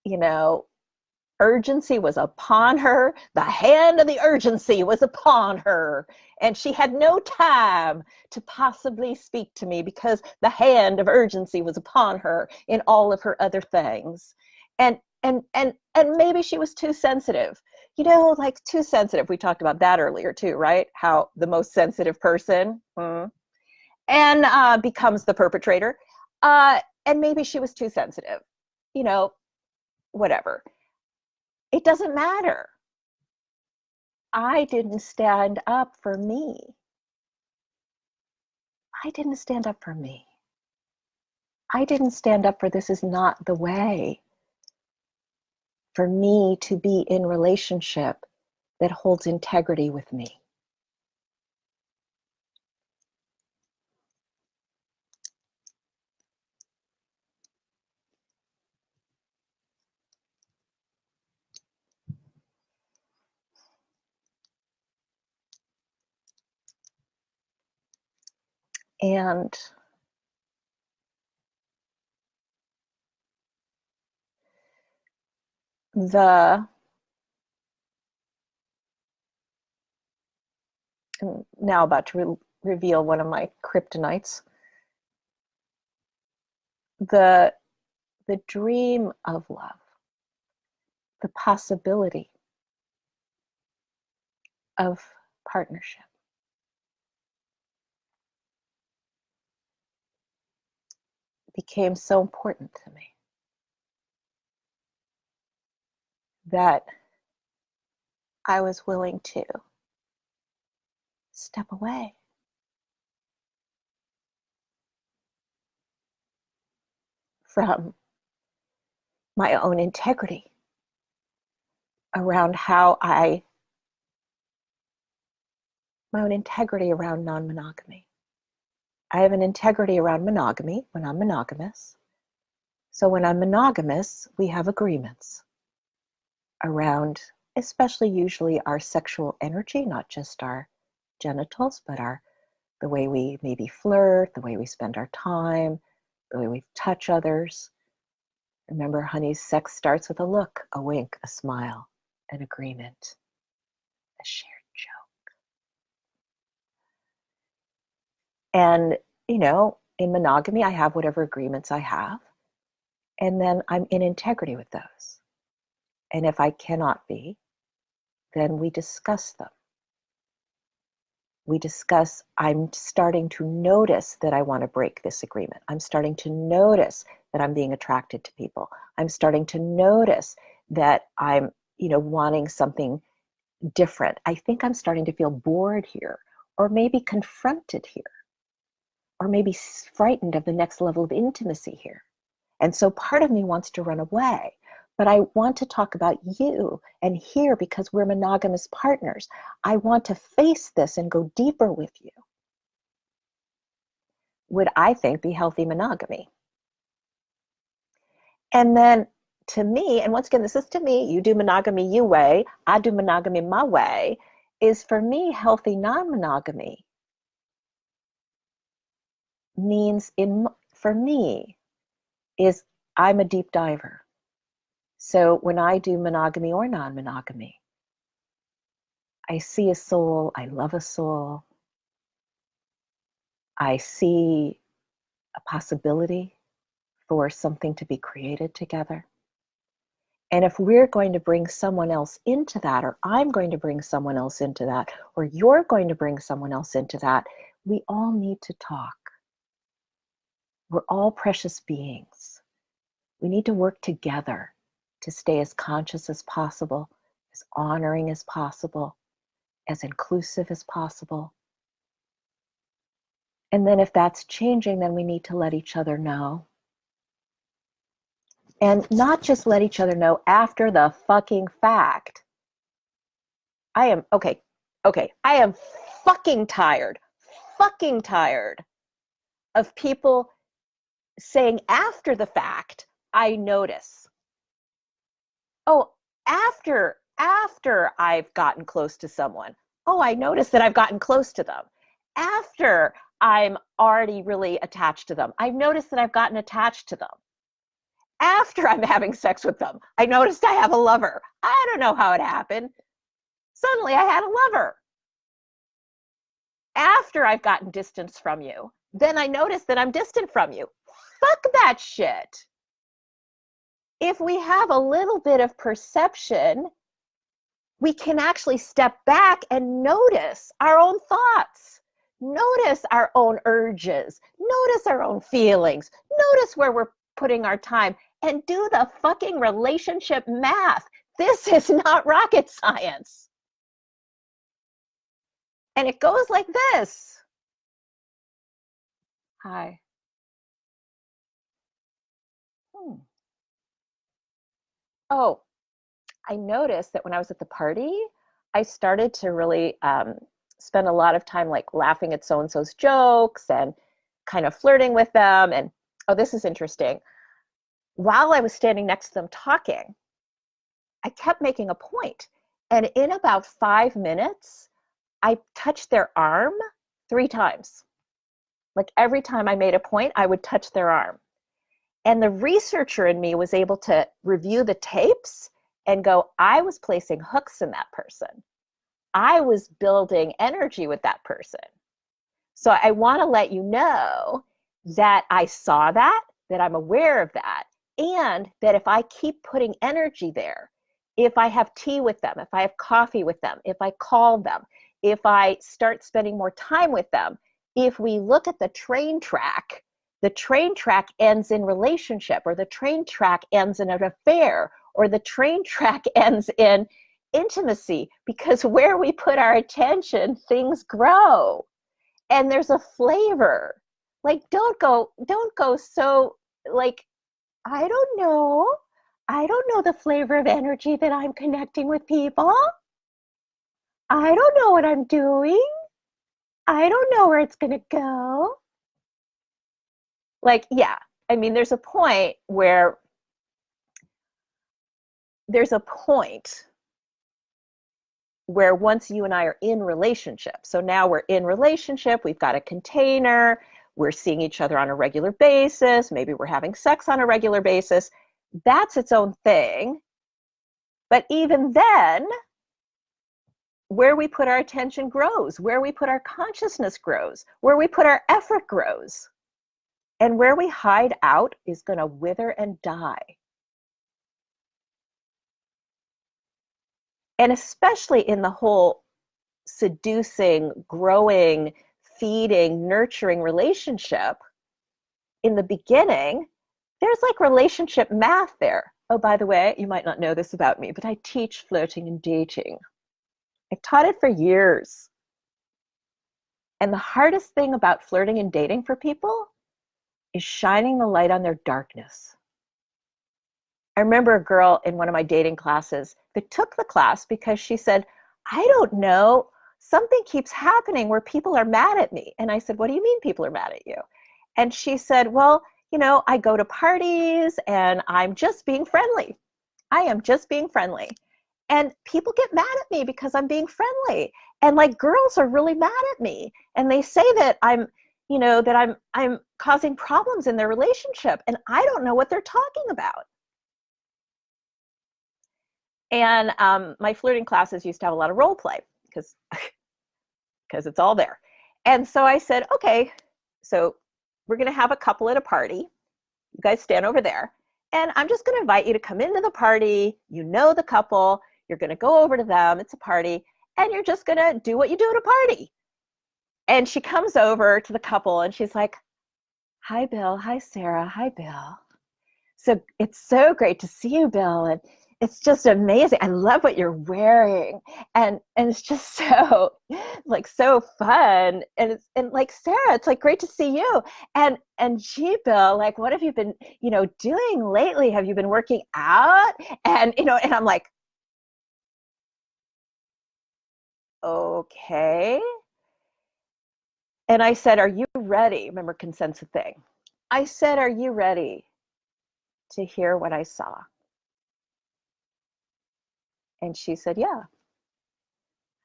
you know, urgency was upon her, the hand of the urgency was upon her, and she had no time to possibly speak to me because the hand of urgency was upon her in all of her other things. And maybe she was too sensitive, you know, like too sensitive. We talked about that earlier too, right? How the most sensitive person and becomes the perpetrator. And maybe she was too sensitive, you know, whatever. It doesn't matter. I didn't stand up for me. I didn't stand up for me. I didn't stand up for this is not the way for me to be in relationship that holds integrity with me. And I'm now about to reveal one of my kryptonites. The dream of love, the possibility of partnership became so important to me that I was willing to step away from my own integrity around my own integrity around non-monogamy. I have an integrity around monogamy when I'm monogamous. So when I'm monogamous, we have agreements around, especially usually our sexual energy, not just our genitals, but the way we maybe flirt, the way we spend our time, the way we touch others. Remember, honey, sex starts with a look, a wink, a smile, an agreement, a shared joke. And, you know, In monogamy, I have whatever agreements I have, and then I'm in integrity with those. And if I cannot be, then we discuss them. We discuss, I'm starting to notice that I want to break this agreement. I'm starting to notice that I'm being attracted to people. I'm starting to notice that I'm, wanting something different. I think I'm starting to feel bored here, or maybe confronted here, or maybe frightened of the next level of intimacy here. And so part of me wants to run away, but I want to talk about you and here because we're monogamous partners. I want to face this and go deeper with you. Would I think be healthy monogamy? And then to me, and once again, this is to me, you do monogamy your way, I do monogamy my way, is for me, healthy non-monogamy means for me is I'm a deep diver. So when I do monogamy or non-monogamy, I see a soul, I love a soul, I see a possibility for something to be created together. And if we're going to bring someone else into that, or I'm going to bring someone else into that, or you're going to bring someone else into that, we all need to talk. We're all precious beings. We need to work together to stay as conscious as possible, as honoring as possible, as inclusive as possible. And then if that's changing, then we need to let each other know. And not just let each other know after the fucking fact. I am fucking tired of people saying after the fact, I notice. Oh, after I've gotten close to someone, oh, I notice that I've gotten close to them. After I'm already really attached to them, I've noticed that I've gotten attached to them. After I'm having sex with them, I noticed I have a lover. I don't know how it happened. Suddenly I had a lover. After I've gotten distance from you, then I notice that I'm distant from you. Fuck that shit. If we have a little bit of perception, we can actually step back and notice our own thoughts, notice our own urges, notice our own feelings, notice where we're putting our time, and do the fucking relationship math. This is not rocket science. And it goes like this. Hi. Oh, I noticed that when I was at the party, I started to really spend a lot of time like laughing at so-and-so's jokes and kind of flirting with them. And oh, this is interesting. While I was standing next to them talking, I kept making a point. And in about 5 minutes, I touched their arm 3 times. Like every time I made a point, I would touch their arm. And the researcher in me was able to review the tapes and go, I was placing hooks in that person. I was building energy with that person. So I want to let you know that I saw that I'm aware of that, and that if I keep putting energy there, if I have tea with them, if I have coffee with them, if I call them, if I start spending more time with them, if we look at the train track ends in relationship, or the train track ends in an affair, or the train track ends in intimacy, because where we put our attention, things grow. And there's a flavor. Like, don't go so like, I don't know the flavor of energy that I'm connecting with people. I don't know what I'm doing. I don't know where it's going to go. Like, yeah, I mean, there's a point where once you and I are in relationship, so now we're in relationship, we've got a container, we're seeing each other on a regular basis, maybe we're having sex on a regular basis, that's its own thing. But even then, where we put our attention grows, where we put our consciousness grows, where we put our effort grows. And where we hide out is going to wither and die. And especially in the whole seducing, growing, feeding, nurturing relationship, in the beginning, there's like relationship math there. Oh, by the way, you might not know this about me, but I teach flirting and dating. I've taught it for years. And the hardest thing about flirting and dating for people is shining the light on their darkness. I remember a girl in one of my dating classes that took the class because she said, I don't know, something keeps happening where people are mad at me. And I said, what do you mean people are mad at you? And she said, well, you know, I go to parties and I'm just being friendly. I am just being friendly. And people get mad at me because I'm being friendly. And like girls are really mad at me. And they say that I'm, you know, that I'm causing problems in their relationship. And I don't know what they're talking about. And my flirting classes used to have a lot of role play because it's all there. And so I said, okay, so we're going to have a couple at a party. You guys stand over there. And I'm just going to invite you to come into the party. You know the couple. You're going to go over to them. It's a party. And you're just going to do what you do at a party. And she comes over to the couple and she's like, hi, Bill. Hi, Sarah. Hi, Bill. So it's so great to see you, Bill. And it's just amazing. I love what you're wearing. And it's just so like so fun. And it's and like Sarah, it's like great to see you. And gee, Bill, like what have you been, you know, doing lately? Have you been working out? And you know, and I'm like, okay. And I said, are you ready? Remember consent's a thing. I said, are you ready to hear what I saw? And she said, yeah.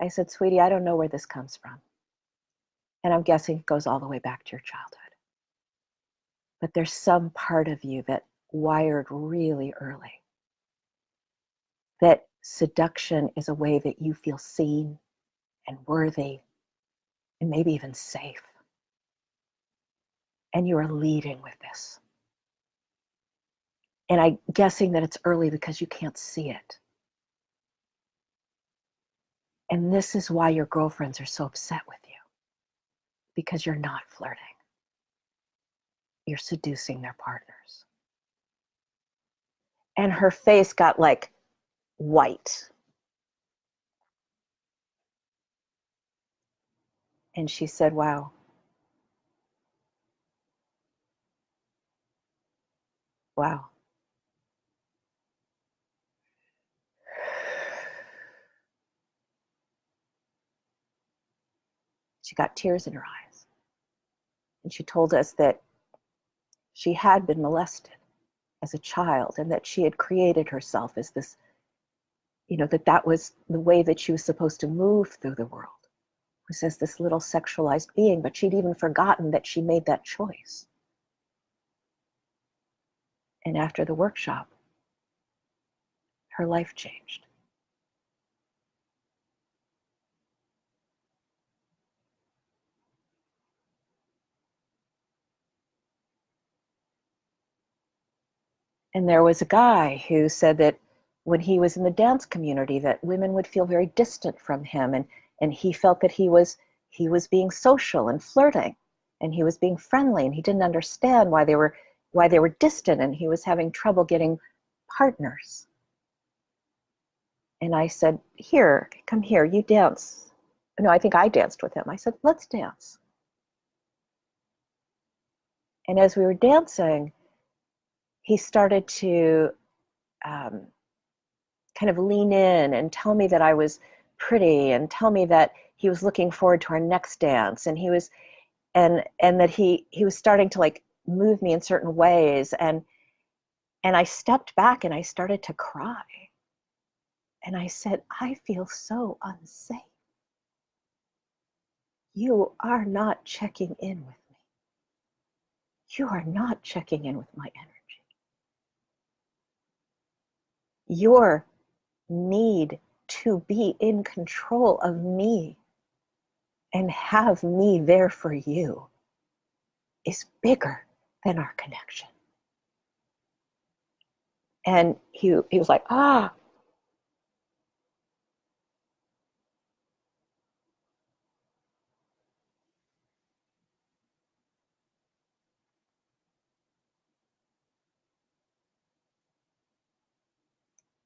I said, sweetie, I don't know where this comes from. And I'm guessing it goes all the way back to your childhood. But there's some part of you that wired really early. That seduction is a way that you feel seen and worthy and maybe even safe. And you are leading with this. And I'm guessing that it's early because you can't see it. And this is why your girlfriends are so upset with you. Because you're not flirting. You're seducing their partners. And her face got like white. And she said, wow. Wow. She got tears in her eyes. And she told us that she had been molested as a child and that she had created herself as this, you know, that was the way that she was supposed to move through the world, was as this little sexualized being, but she'd even forgotten that she made that choice. And after the workshop, her life changed. And there was a guy who said that when he was in the dance community that women would feel very distant from him, and he felt that he was being social and flirting, and he was being friendly, and he didn't understand why they were distant, and he was having trouble getting partners. And I said, here, come here, you dance. No, I think I danced with him. I said, let's dance. And as we were dancing, he started to kind of lean in and tell me that I was pretty and tell me that he was looking forward to our next dance, and he was and that he was starting to like move me in certain ways, and I stepped back and I started to cry. And I said, I feel so unsafe. You are not checking in with me. You are not checking in with my energy. Your need to be in control of me and have me there for you is bigger and our connection. And he was like, ah.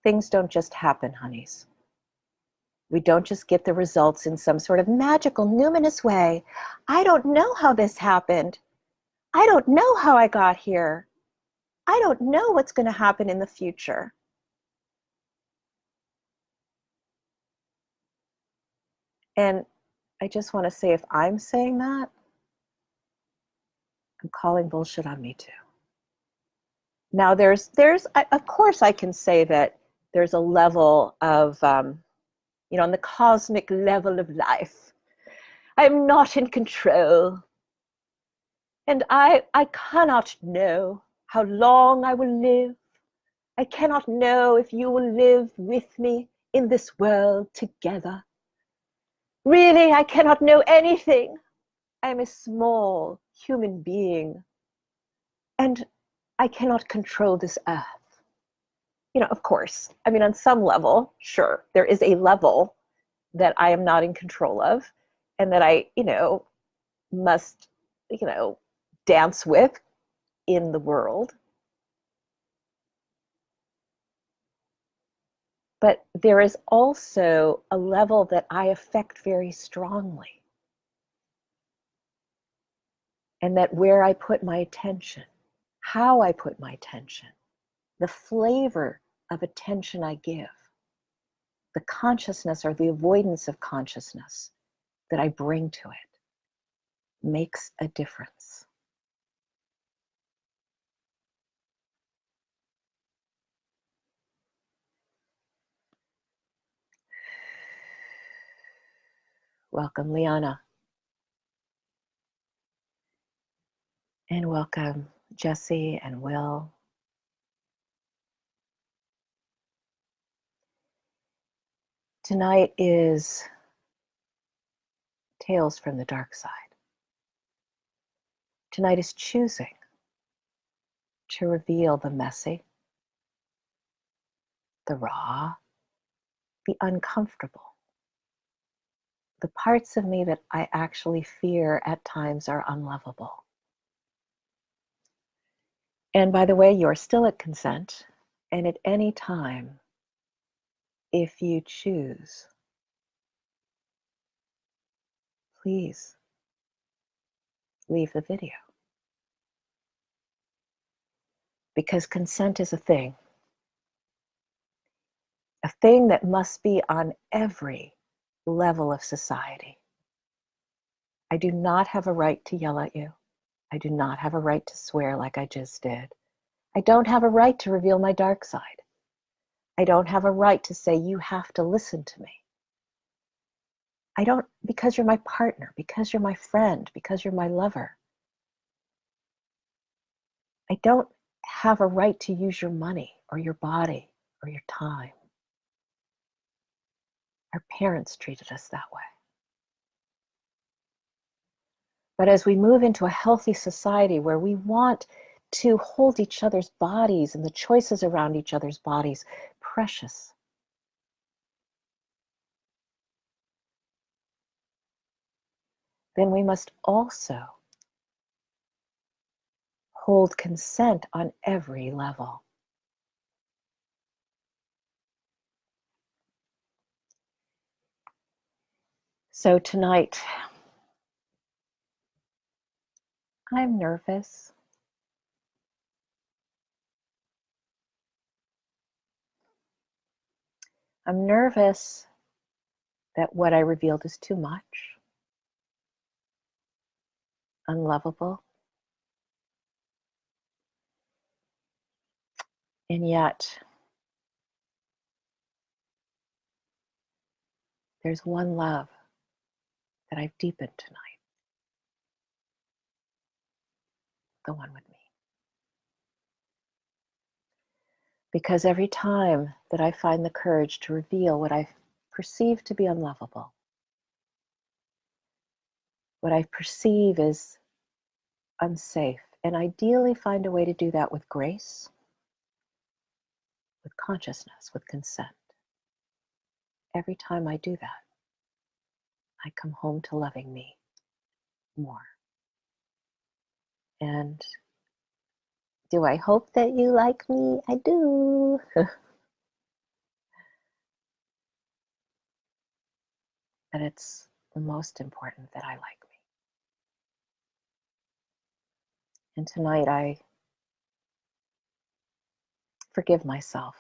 Things don't just happen, honeys. We don't just get the results in some sort of magical, numinous way. I don't know how this happened. I don't know how I got here. I don't know what's going to happen in the future. And I just want to say, if I'm saying that, I'm calling bullshit on me too. Now, of course, I can say that there's a level of, on the cosmic level of life, I'm not in control. And I cannot know how long I will live. I cannot know if you will live with me in this world together. Really, I cannot know anything. I am a small human being, and I cannot control this earth. Of course, I mean, on some level, sure, there is a level that I am not in control of, and that I, must, dance with in the world. But there is also a level that I affect very strongly. And that where I put my attention, how I put my attention, the flavor of attention I give, the consciousness or the avoidance of consciousness that I bring to it makes a difference. Welcome, Liana. And welcome, Jesse and Will. Tonight is Tales from the Dark Side. Tonight is choosing to reveal the messy, the raw, the uncomfortable, the parts of me that I actually fear at times are unlovable. And by the way, you're still at consent, and at any time, if you choose, please leave the video. Because consent is a thing that must be on every level of society. I do not have a right to yell at you. I do not have a right to swear like I just did. I don't have a right to reveal my dark side. I don't have a right to say you have to listen to me. I don't, because you're my partner, because you're my friend, because you're my lover. I don't have a right to use your money or your body or your time. Our parents treated us that way. But as we move into a healthy society where we want to hold each other's bodies and the choices around each other's bodies precious, then we must also hold consent on every level. So tonight, I'm nervous. I'm nervous that what I revealed is too much, unlovable. And yet, there's one love that I've deepened tonight, the one with me. Because every time that I find the courage to reveal what I perceive to be unlovable, what I perceive is unsafe and ideally find a way to do that with grace, with consciousness, with consent. Every time I do that, I come home to loving me more. And do I hope that you like me? I do. But it's the most important that I like me. And tonight I forgive myself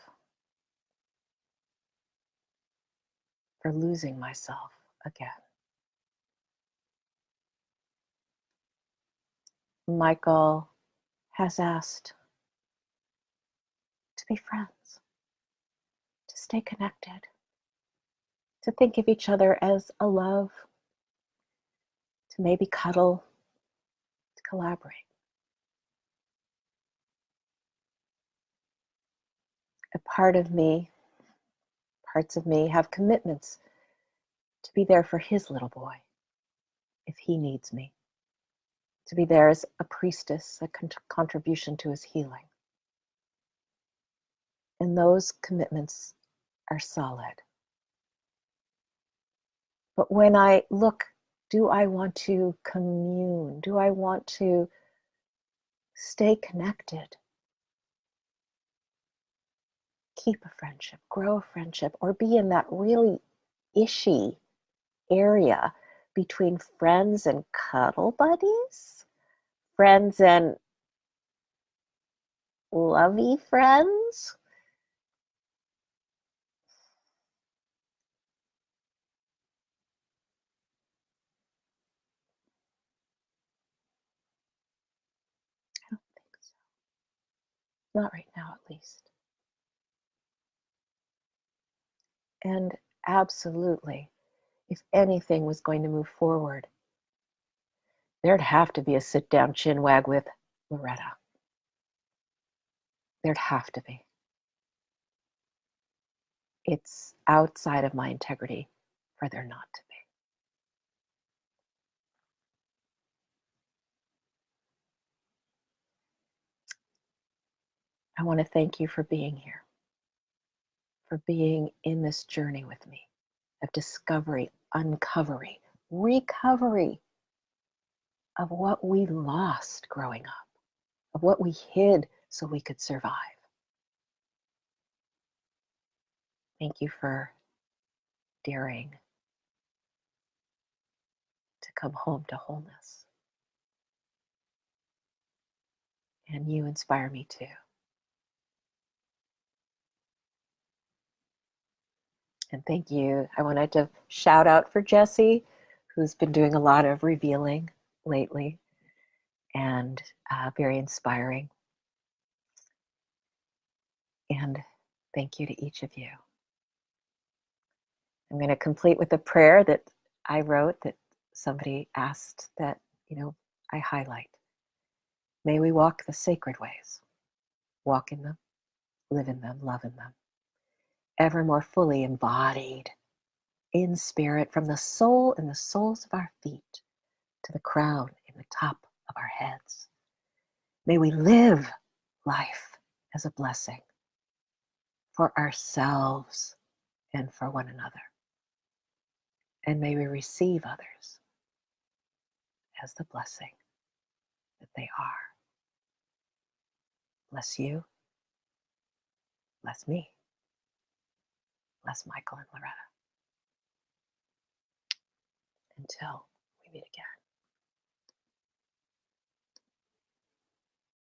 for losing myself again. Michael has asked to be friends, to stay connected, to think of each other as a love, to maybe cuddle, to collaborate. A part of me, parts of me have commitments to be there for his little boy if he needs me, to be there as a priestess, a contribution to his healing. And those commitments are solid. But when I look, do I want to commune? Do I want to stay connected? Keep a friendship, grow a friendship, or be in that really ishy area between friends and cuddle buddies, friends and lovey friends? I don't think so. Not right now, at least. And absolutely, if anything was going to move forward, there'd have to be a sit down chin wag with Loretta. There'd have to be. It's outside of my integrity for there not to be. I want to thank you for being here, for being in this journey with me of discovery, uncovery, recovery of what we lost growing up, of what we hid so we could survive. Thank you for daring to come home to wholeness. And you inspire me too. And thank you. I wanted to shout out for Jessie, who's been doing a lot of revealing lately and very inspiring. And thank you to each of you. I'm going to complete with a prayer that I wrote that somebody asked that, I highlight. May we walk the sacred ways, walk in them, live in them, love in them, ever more fully embodied in spirit from the soul in the soles of our feet to the crown in the top of our heads. May we live life as a blessing for ourselves and for one another. And may we receive others as the blessing that they are. Bless you, bless me, bless Michael and Loretta. Until we meet again.